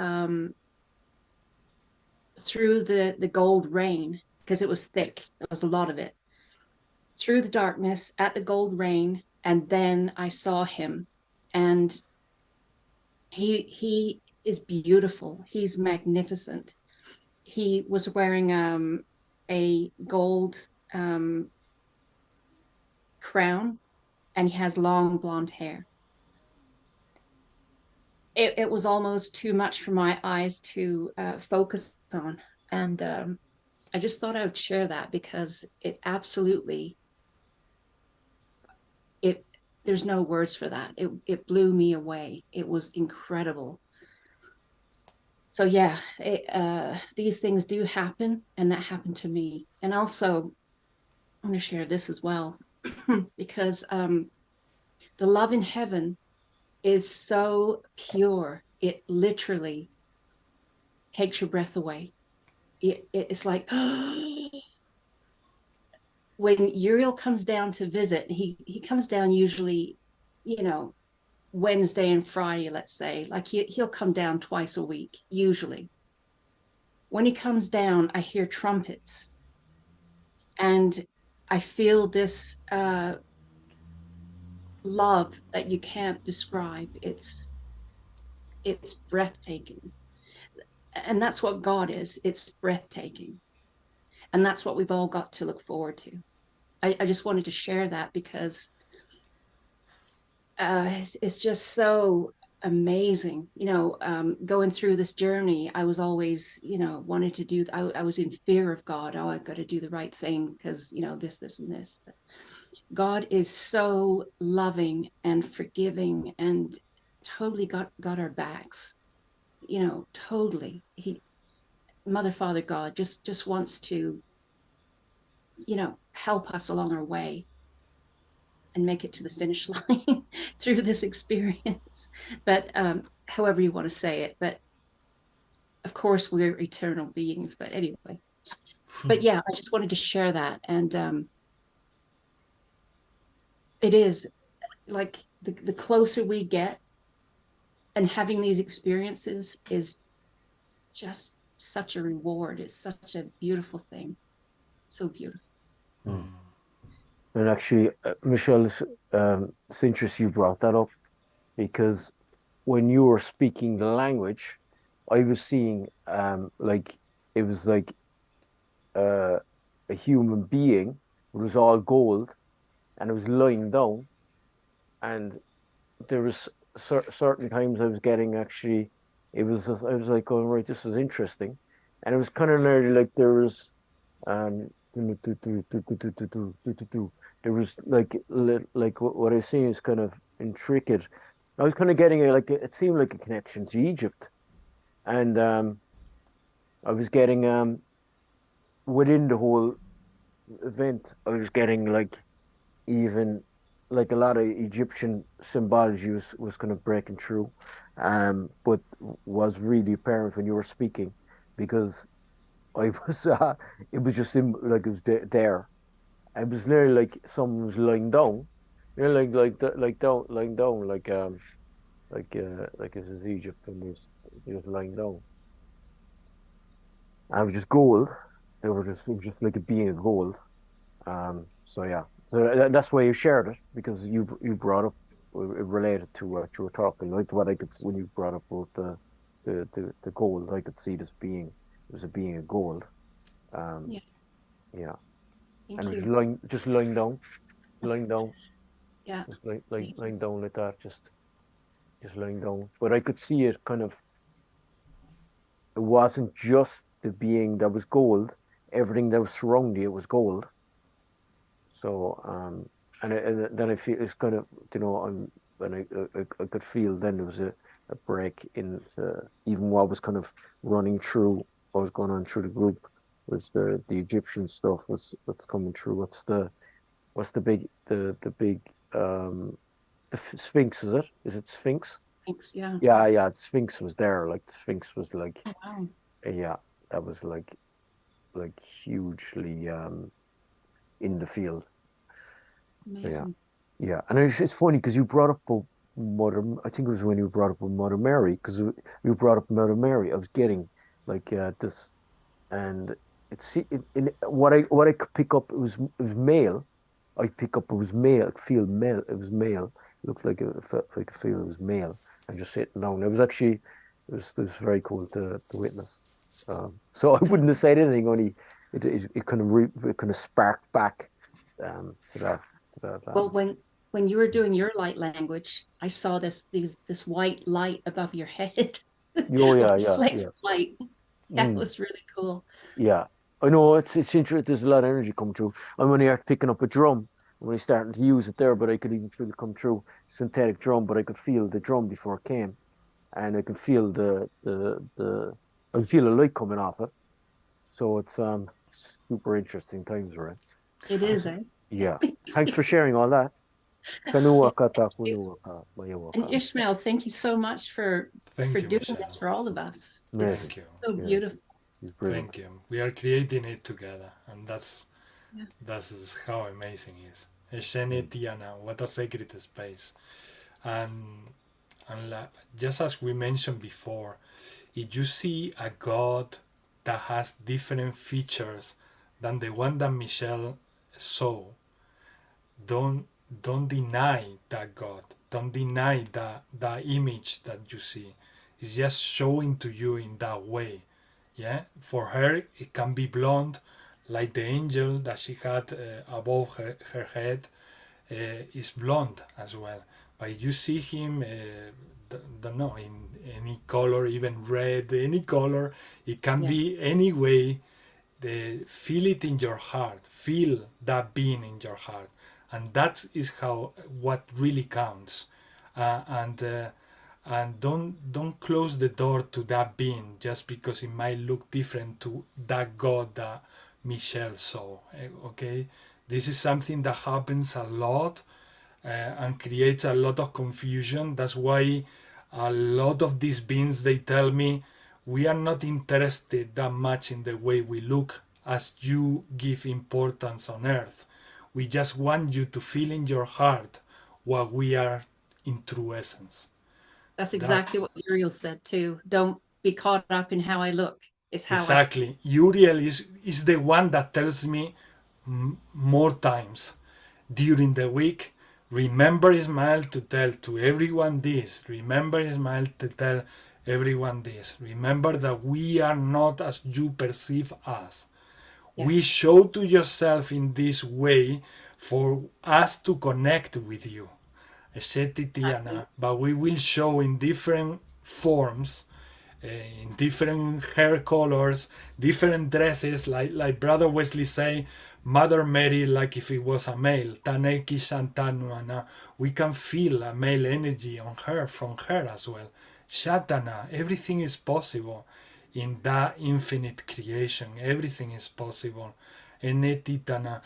through the gold rain, because it was thick. There was a lot of it. Through the darkness at the gold rain, and then I saw him, and he is beautiful. He's magnificent. He was wearing a gold crown, and he has long blonde hair. It was almost too much for my eyes to focus on, and I just thought I would share that because it absolutely, there's no words for that. It blew me away. It was incredible. So yeah, these things do happen, and that happened to me. And also, I'm going to share this as well, because the love in heaven is so pure. It literally takes your breath away. It's like, when Uriel comes down to visit, he comes down usually, Wednesday and Friday, let's say, like he'll come down twice a week, usually. When he comes down, I hear trumpets, and I feel this love that you can't describe. It's breathtaking. And that's what God is. It's breathtaking. And that's what we've all got to look forward to. I just wanted to share that because it's just so amazing. Going through this journey, I was always, wanted to do, I was in fear of God. Oh, I've got to do the right thing because, this, and this. But God is so loving and forgiving and totally got our backs, totally. Mother, Father, God just wants to, help us along our way and make it to the finish line through this experience. But however you want to say it, but of course we're eternal beings. But anyway, but yeah, I just wanted to share that. And it is like the closer we get, and having these experiences is just such a reward. It's such a beautiful thing. So beautiful. And actually, Michelle, it's interesting you brought that up, because when you were speaking the language, I was seeing like it was like a human being. It was all gold, and it was lying down, and there was certain times I was getting actually. I was like going, right, this is interesting, and it was kind of nearly like there was there was like what I was seeing is kind of intricate. I was kind of getting it seemed like a connection to Egypt, and I was getting within the whole event, I was getting like even like a lot of Egyptian symbology was kind of breaking through, but was really apparent when you were speaking, because I was it was just like it was there. It was literally like someone was lying down, like down, lying down, like this is Egypt, and he was lying down. And it was just gold. It was just like a being of gold. So yeah, so that's why you shared it, because you brought up it related to what you were talking, like what I could when you brought up about the gold, I could see this being. It was a being of gold. Yeah. Yeah, Thank and it was you. just lying down, Yeah. just lying down like that, just lying down. But I could see it kind of. It wasn't just the being that was gold. Everything that was surrounding it was gold. So and then I feel it's kind of, when I could feel then there was a break in even what was kind of running through what was going on through the group was the Egyptian stuff was what's coming through. What's the big Sphinx, is it? Is it Sphinx? Thanks. Yeah. Yeah, Sphinx was there. Like the Sphinx was like, Oh, wow. yeah, that was like hugely in the field. Amazing. Yeah, and it's funny because you brought up Mother. I think it was when you brought up Mother Mary, because you brought up Mother Mary. I was getting like this, and what I could pick up, it was male. I pick up it was male. I feel male. It was male. It looked like it felt like I feel it was male, and just sitting down. It was very cool to witness. So I wouldn't have said anything. Only it kind of sparked back to that. Well, when you were doing your light language, I saw this white light above your head. Oh yeah, Like yeah, flecks yeah. of light. That was really cool. Yeah. I know it's interesting. There's a lot of energy coming through. I'm only picking up a drum. I'm only starting to use it there, but I could even feel it come through. Synthetic drum, but I could feel the drum before it came, and I can feel I can feel a light coming off it. So it's super interesting times, right? It is, eh? Yeah. Thanks for sharing all that. And Ishmael, thank you so much for Thank you, doing Michelle. this for all of us. Amazing. It's Thank you. so Yes. beautiful. He's brilliant. Thank you. We are creating it together, and that's Yeah. how amazing it is. Eshene Tiana, what a sacred space. And just as we mentioned before, if you see a God that has different features than the one that Michelle saw, don't deny that God. Don't deny that image that you see. It's just showing to you in that way. Yeah, for her it can be blonde, like the angel that she had above her head is blonde as well. But you see him, don't know, in any color, even red, any color. It can be any way. Feel it in your heart. Feel that being in your heart, and that is what really counts. And don't close the door to that being just because it might look different to that God that Michelle saw. Okay, this is something that happens a lot and creates a lot of confusion. That's why a lot of these beings, they tell me, we are not interested that much in the way we look as you give importance on earth. We just want you to feel in your heart what we are in true essence. That's exactly what Uriel said too. Don't be caught up in how I look. It's how Exactly. Uriel is the one that tells me more times during the week, remember Ismael to tell to everyone this. Remember Ismael to tell everyone this. Remember that we are not as you perceive us. We show to yourself in this way for us to connect with you. But we will show in different forms, in different hair colors, different dresses, like Brother Wesley say, Mother Mary, like if it was a male. Taneki Shantanuana. We can feel a male energy on her, from her as well. Shatana, everything is possible in that infinite creation. Everything is possible. Enetitana.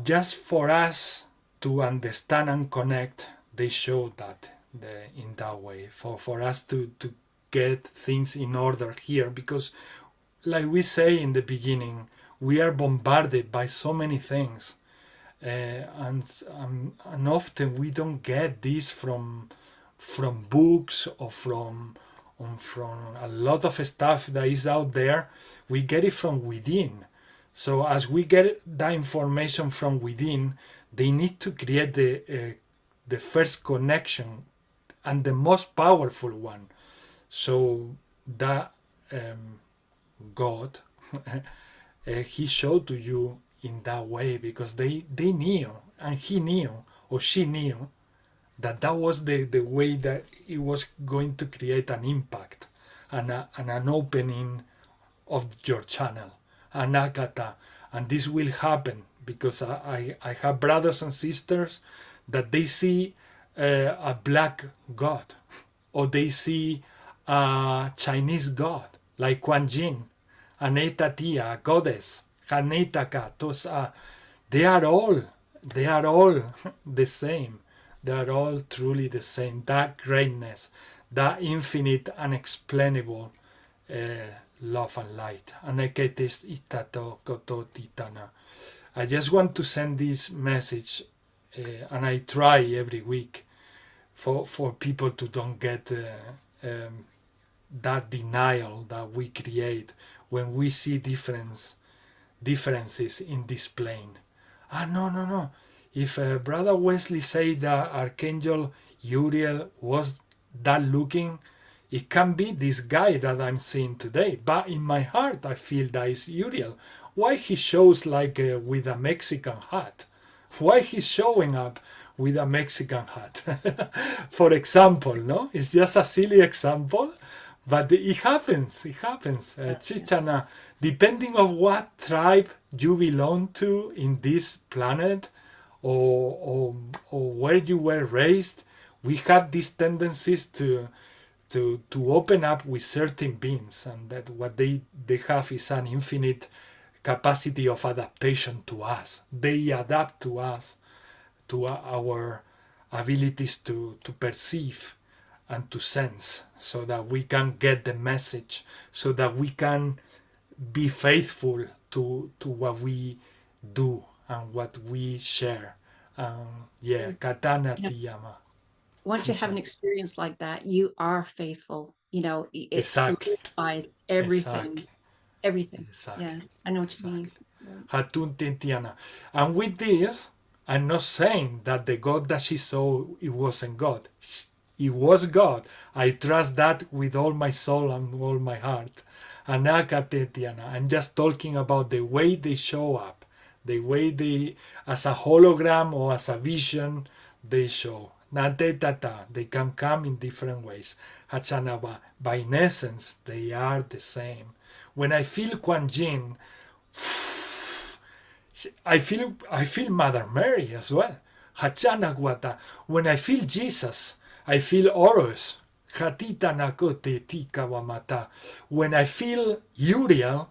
Just for us to understand and connect, they show that in that way. For us to get things in order here, because like we say in the beginning, we are bombarded by so many things, and often we don't get this from from books or from a lot of stuff that is out there. We get it from within. So as we get that information from within, they need to create the first connection and the most powerful one. So that God, he showed to you in that way, because they knew, and he knew, or she knew, that was the way that it was going to create an impact and an opening of your channel, anakata. And this will happen because I have brothers and sisters that they see a black god, or they see a Chinese god like Kuan Yin, an Etatia, a goddess, Hanetaka. Those they are all the same. They are all truly the same. That greatness, that infinite, unexplainable love and light. I just want to send this message, and I try every week for people to don't get that denial that we create when we see differences in this plane. No. If Brother Wesley said that Archangel Uriel was that looking, it can be this guy that I'm seeing today. But in my heart, I feel that is Uriel. Why he shows like with a Mexican hat? Why he's showing up with a Mexican hat? For example, no? It's just a silly example, but it happens. It happens. Chichana, depending on what tribe you belong to in this planet, or where you were raised, we have these tendencies to open up with certain beings, and that what they have is an infinite capacity of adaptation to us. They adapt to us, to our abilities to perceive and to sense, so that we can get the message, so that we can be faithful to what we do and what we share. Katana Tiyama. Once you have an experience like that, you are faithful. It Exactly. solidifies everything. Exactly. Everything. Exactly. Yeah, I know what you mean. Hatun Tintiana. And with this, I'm not saying that the God that she saw, it wasn't God. It was God. I trust that with all my soul and all my heart. Anaka Tetiana. I'm just talking about the way they show up, the way they, as a hologram or as a vision, they show. They can come in different ways. Hachanaba, by in essence, they are the same. When I feel Kuan Yin, I feel Mother Mary as well. Hachana Guata. When I feel Jesus, I feel Horus. Hatita Nakote Tika Wamata. When I feel Uriel,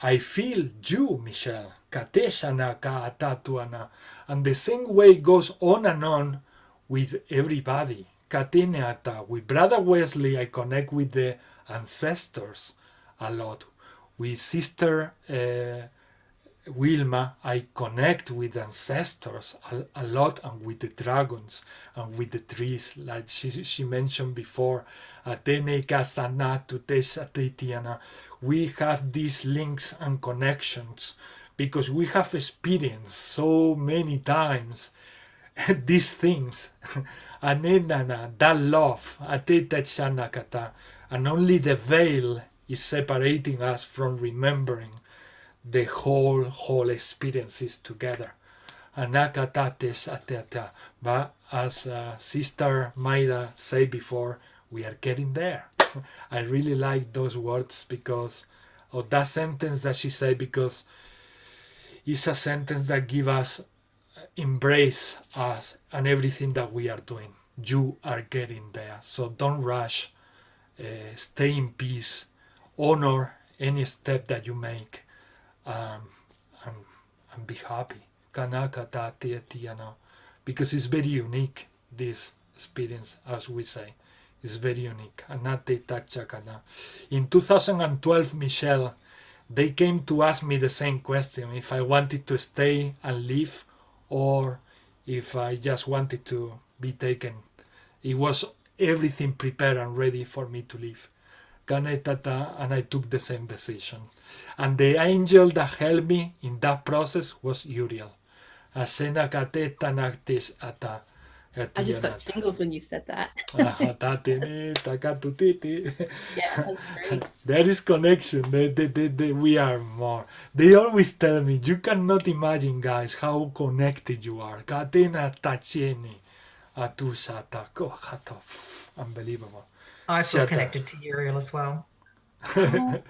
I feel you, Michelle. Kateshana Ka Atatuana. And the same way goes on and on with everybody. Kateneata. With Brother Wesley, I connect with the ancestors a lot. With Sister Wilma, I connect with ancestors a lot, and with the dragons and with the trees, like she mentioned before. Atene Kasana Tutesatetiana. We have these links and connections because we have experienced so many times these things. Anenana, that love, Atetachanakata, and only the veil is separating us from remembering the whole experiences together. Anakatates ateta. But as Sister Mayra said before, we are getting there. I really like those words because of that sentence that she said, because it's a sentence that gives us, embrace us and everything that we are doing. You are getting there. So don't rush. Stay in peace. Honor any step that you make. And be happy. Because it's very unique, this experience, as we say. It's very unique. In 2012, Michelle, they came to ask me the same question, if I wanted to stay and live, or if I just wanted to be taken. It was everything prepared and ready for me to leave. Ganetata, and I took the same decision. And the angel that helped me in that process was Uriel. Asena kateta naktis ata. I just got tingles when you said that. Yeah, that's great. There is connection. We are more. They always tell me, you cannot imagine, guys, how connected you are. Katena tacheni atusata kohato. Unbelievable. I feel Shut up. connected to Uriel as well. Oh,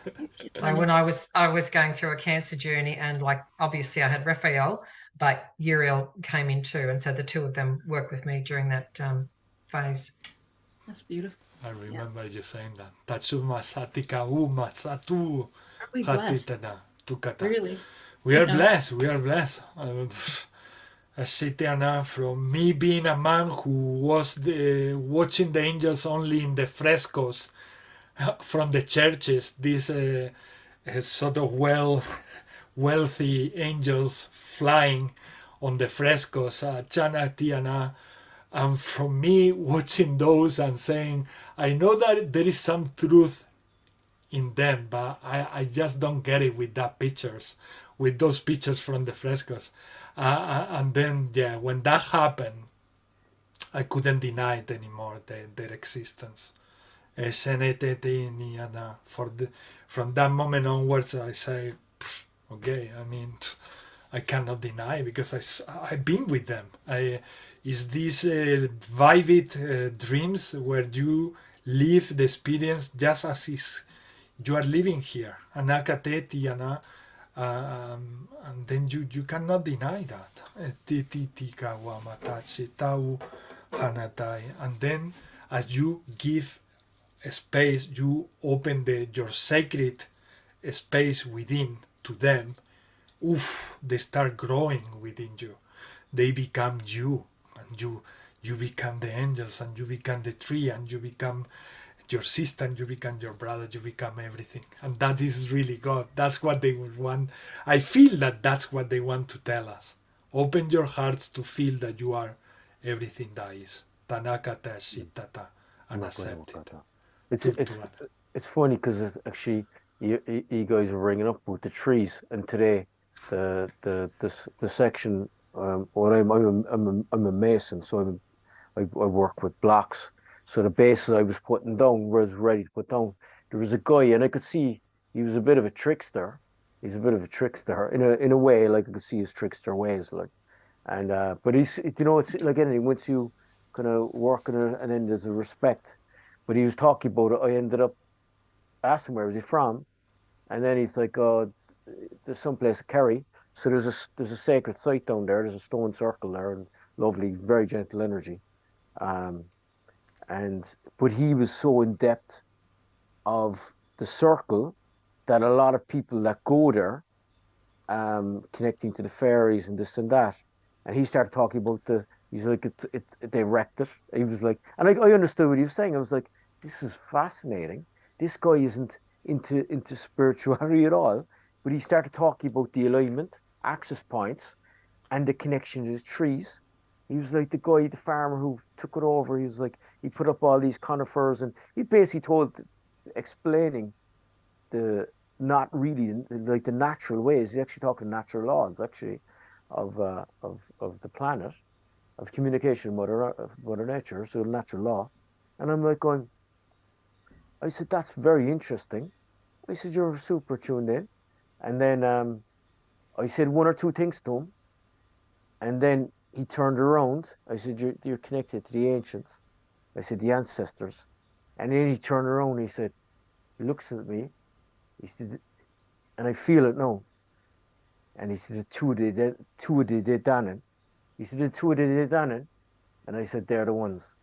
Like when I was going through a cancer journey, and like obviously I had Raphael, but Uriel came in too, and so the two of them worked with me during that phase. that's beautiful. I remember you saying that. Tatsuma satika masatu. Aren't we blessed? Hatitana tukata. Really? We are know. blessed. We are blessed. Sitiana, from me being a man who was watching the angels only in the frescoes from the churches, these sort of wealthy angels flying on the frescoes, Chana Tiana, and from me watching those and saying, I know that there is some truth in them, but I just don't get it with those pictures from the frescoes. And then, yeah, when that happened, I couldn't deny it anymore, their existence. From that moment onwards, I say, okay, I mean, I cannot deny because I've been with them. Is these vivid dreams where you live the experience just as is you are living here. And then you cannot deny that. And then as you give space, you open your sacred space within to them, they start growing within you. They become you, and you become the angels, and you become the tree, and you become your sister, and you become your brother, you become everything. And that is really God. That's what they would want. I feel that that's what they want to tell us. Open your hearts to feel that you are everything that is. Tanakata shitata, and accept it. It's funny because it's actually you guys are ringing up with the trees, and today the section well, I'm a mason, so I work with blocks. So the bases I was putting down, was ready to put down, there was a guy, and I could see he was a bit of a trickster. He's a bit of a trickster in a way, like I could see his trickster ways, like. And but he's, you know, it's like anything. Once you kind of work on it, and then there's a respect. But he was talking about it. I ended up asking where was he from, and then he's like, "Oh, there's someplace in Kerry." So there's a sacred site down there. There's a stone circle there, and lovely, very gentle energy. But he was so in depth of the circle that a lot of people that go there, connecting to the fairies and this and that, and he started talking about he's like, they wrecked it. He was like, and I understood what he was saying. I was like, this is fascinating. This guy isn't into spirituality at all, but he started talking about the alignment, access points, and the connection to the trees. He was like the guy, the farmer who took it over. He was like, he put up all these conifers, and he basically explaining the not really like the natural ways. He's actually talking natural laws, actually, of the planet, of communication with Mother Nature, so natural law. And I'm like going, I said, that's very interesting. I said, you're super tuned in. And then I said one or two things to him, and then he turned around. I said, you're connected to the ancients. I said, the ancestors. And then he turned around, he said, he looks at me, he said, and I feel it now. And he said, the two of the Dannen. He said, the two of the Dannen. And I said, they're the ones.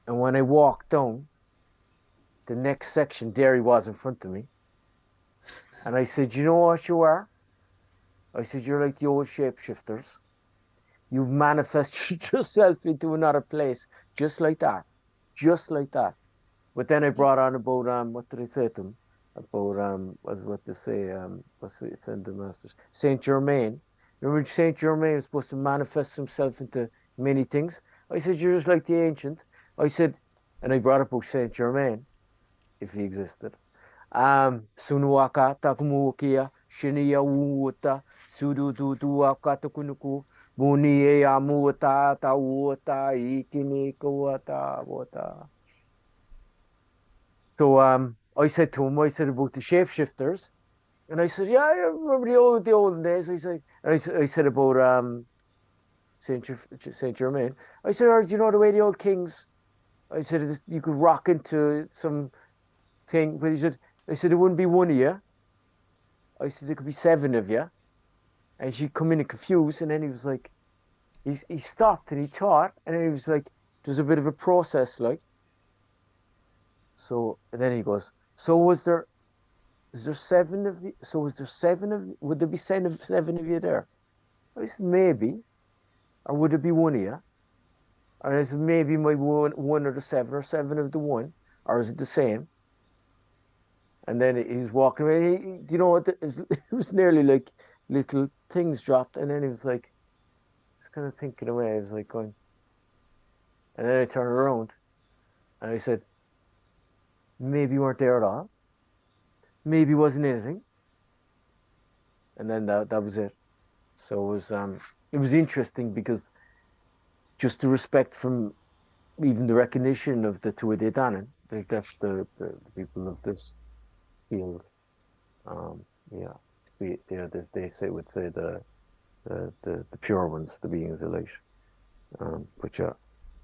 And when I walked down, the next section, there he was in front of me. And I said, you know what you are? I said, you're like the old shapeshifters. You've manifested yourself into another place, just like that. Just like that. But then I brought on about, what did I say to him? About, what they say, what's it in the Masters? Saint Germain. Remember Saint Germain was supposed to manifest himself into many things? I said, you're just like the ancient. I said, and I brought up about Saint Germain, if he existed. Sunuaka takumukia shinia wuta sududuaka takunuku bunie amuta ta wuta ikinikuata wata. So I said to him, I said about the shapeshifters, and I said, yeah, I remember the olden days. I said, I said about Saint Germain. I said, oh, do you know the way the old kings? I said you could rock into some thing, but he said, I said it wouldn't be one of you. I said there could be 7 of you, and she'd come in and confused, and then he was like, he stopped and he thought, and then he was like, there's a bit of a process, like. So and then he goes, so is there 7 of you? So was there 7 of you? Would there be 7 of you there? I said maybe, or would it be one of you? Or I said maybe my one of the 7 or 7 of the one, or is it the same? And then he was walking away. You know what? It was nearly like little things dropped, and then he was like, just kind of thinking away. I was like going, and then I turned around, and I said, maybe you weren't there at all. Maybe it wasn't anything. And then that was it. So it was interesting because just the respect from even the recognition of the Tuatha Danann, that's the people of this field. They would say the pure ones, the beings of light. But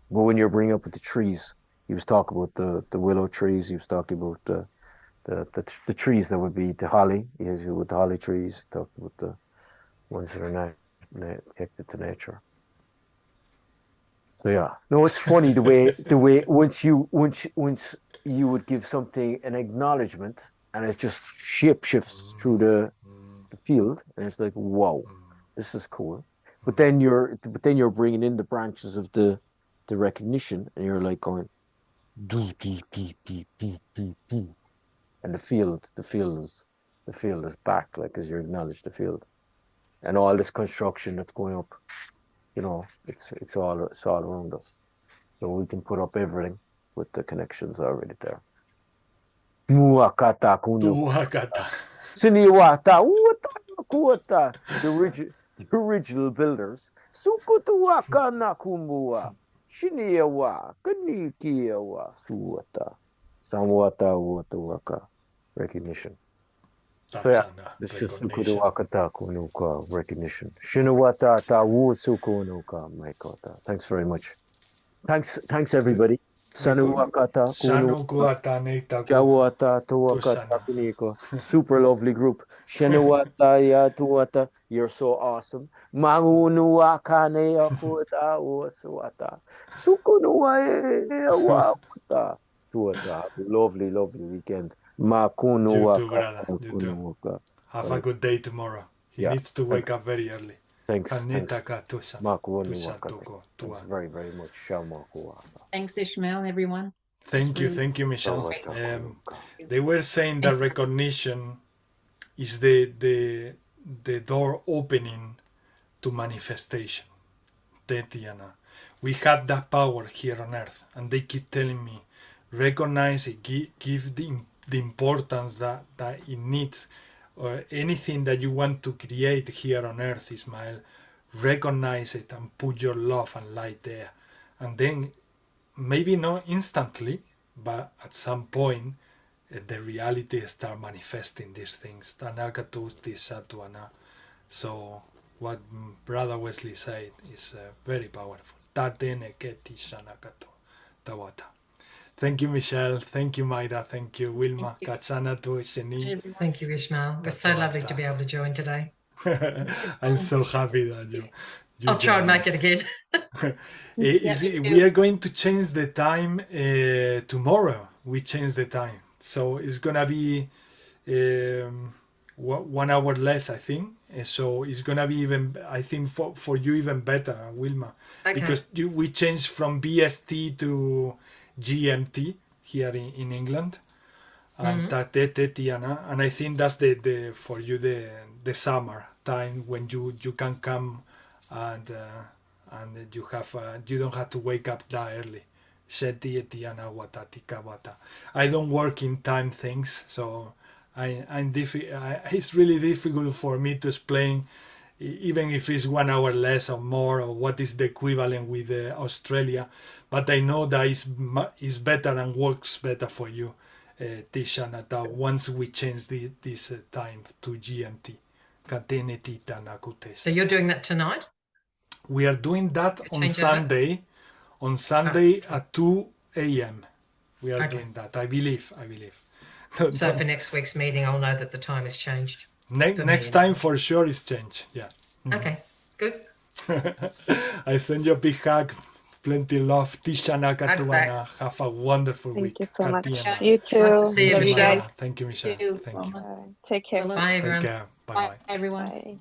when you're bringing up with the trees, he was talking about the willow trees. He was talking about the trees that would be the holly. He was with the holly trees. He talked about the ones that are not connected to nature. So yeah, no, it's funny the way once you would give something an acknowledgement, and it just shifts through the field, and it's like, wow, this is cool. But then you're bringing in the branches of the recognition, and you're like going, and the field is back, like as you acknowledge the field, and all this construction that's going up, you know, it's all around us, so we can put up everything with the connections already there. Muakata kuno. Tuakata. Siniwata, kuata, the original builders. Sukutuaka nakumua. Shiniawa, kanikiawa, suata. Samwata watuaka. Recognition. So yeah, this is Sukutuaka kunuka recognition. Shinawata ta wu sukunuka maikota. Thanks very much. Thanks everybody. Sanuakata Sanukuata neitaku. Jawata Tuakata Kuniko. Super lovely group. Shenuata ya Tuata. You're so awesome. Mangunuaka ne akuta uasuata. Sukunua wata. Tuata. Lovely weekend. Makunuaka. You too. Have a good day tomorrow. He needs to wake up very early. Thanks. Thanks very, very much. Thanks, Ishmael, and everyone. Thank you, Michelle. They were saying that recognition is the door opening to manifestation. Tetiana. We have that power here on earth, and they keep telling me, recognize it, give the importance that it needs. Anything that you want to create here on earth, Ismael, recognize it and put your love and light there. And then, maybe not instantly, but at some point, the reality start manifesting these things. So what Brother Wesley said is very powerful. Thank you, Michelle. Thank you, Mayra. Thank you, Wilma. Katsana to Sheni. Thank you, Ishmael. It was so lovely to be able to join today. I'm so happy that you I'll try and make it again. We are going to change the time tomorrow. We change the time. So it's going to be 1 hour less, I think. So it's going to be even, I think, for you even better, Wilma. Okay. Because we changed from BST to GMT here in England. And and I think that's the for you the summer time when you can come and and you don't have to wake up that early. I don't work in time things, so it's really difficult for me to explain, even if it's 1 hour less or more, or what is the equivalent with Australia. But I know that it's better and works better for you, Tishana, that once we change this time to GMT. So you're doing that tonight? We are doing that on Change it Sunday. On Sunday at 2 a.m. We are Okay. doing that. I believe. So for next week's meeting, I'll know that the time has changed. for Next me. time for sure is change. Yeah. Okay, good. I send you a big hug. Plenty love. Tishana Hugs Katuana. Have a wonderful Thank week. you so much. Katiana. You too. Nice to see you, Love you Michelle. guys. Thank you, Michelle. You. Thank you. Take care. Hello. Bye, Take everyone. care. Bye Bye, bye. everyone. Bye.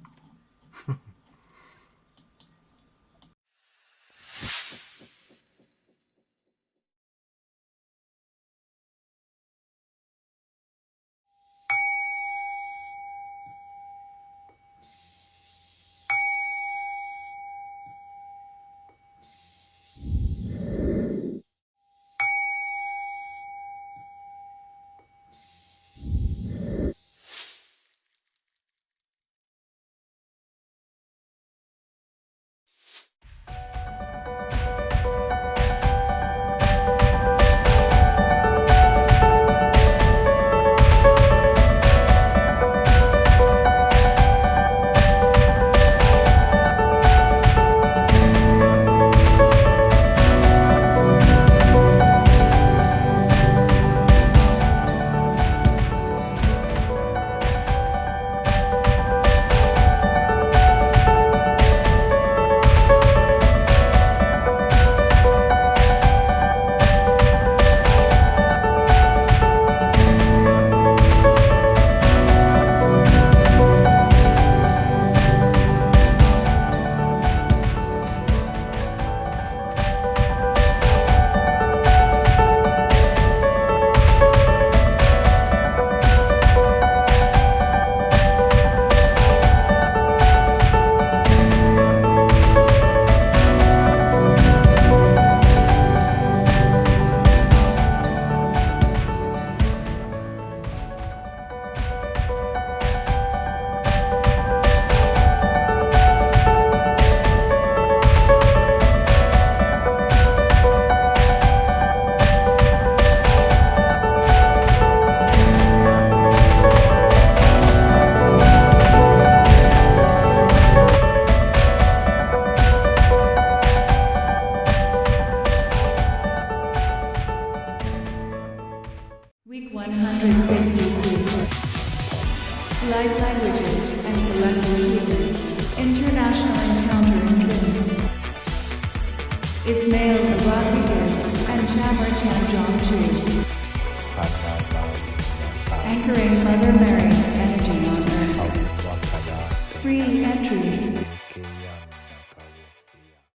Week 162. Light languages and collective healing. International encounter in Sydney. Ismail Arabian and Chamar Chanjong. Anchoring Mother Mary's energy on Earth. Free entry.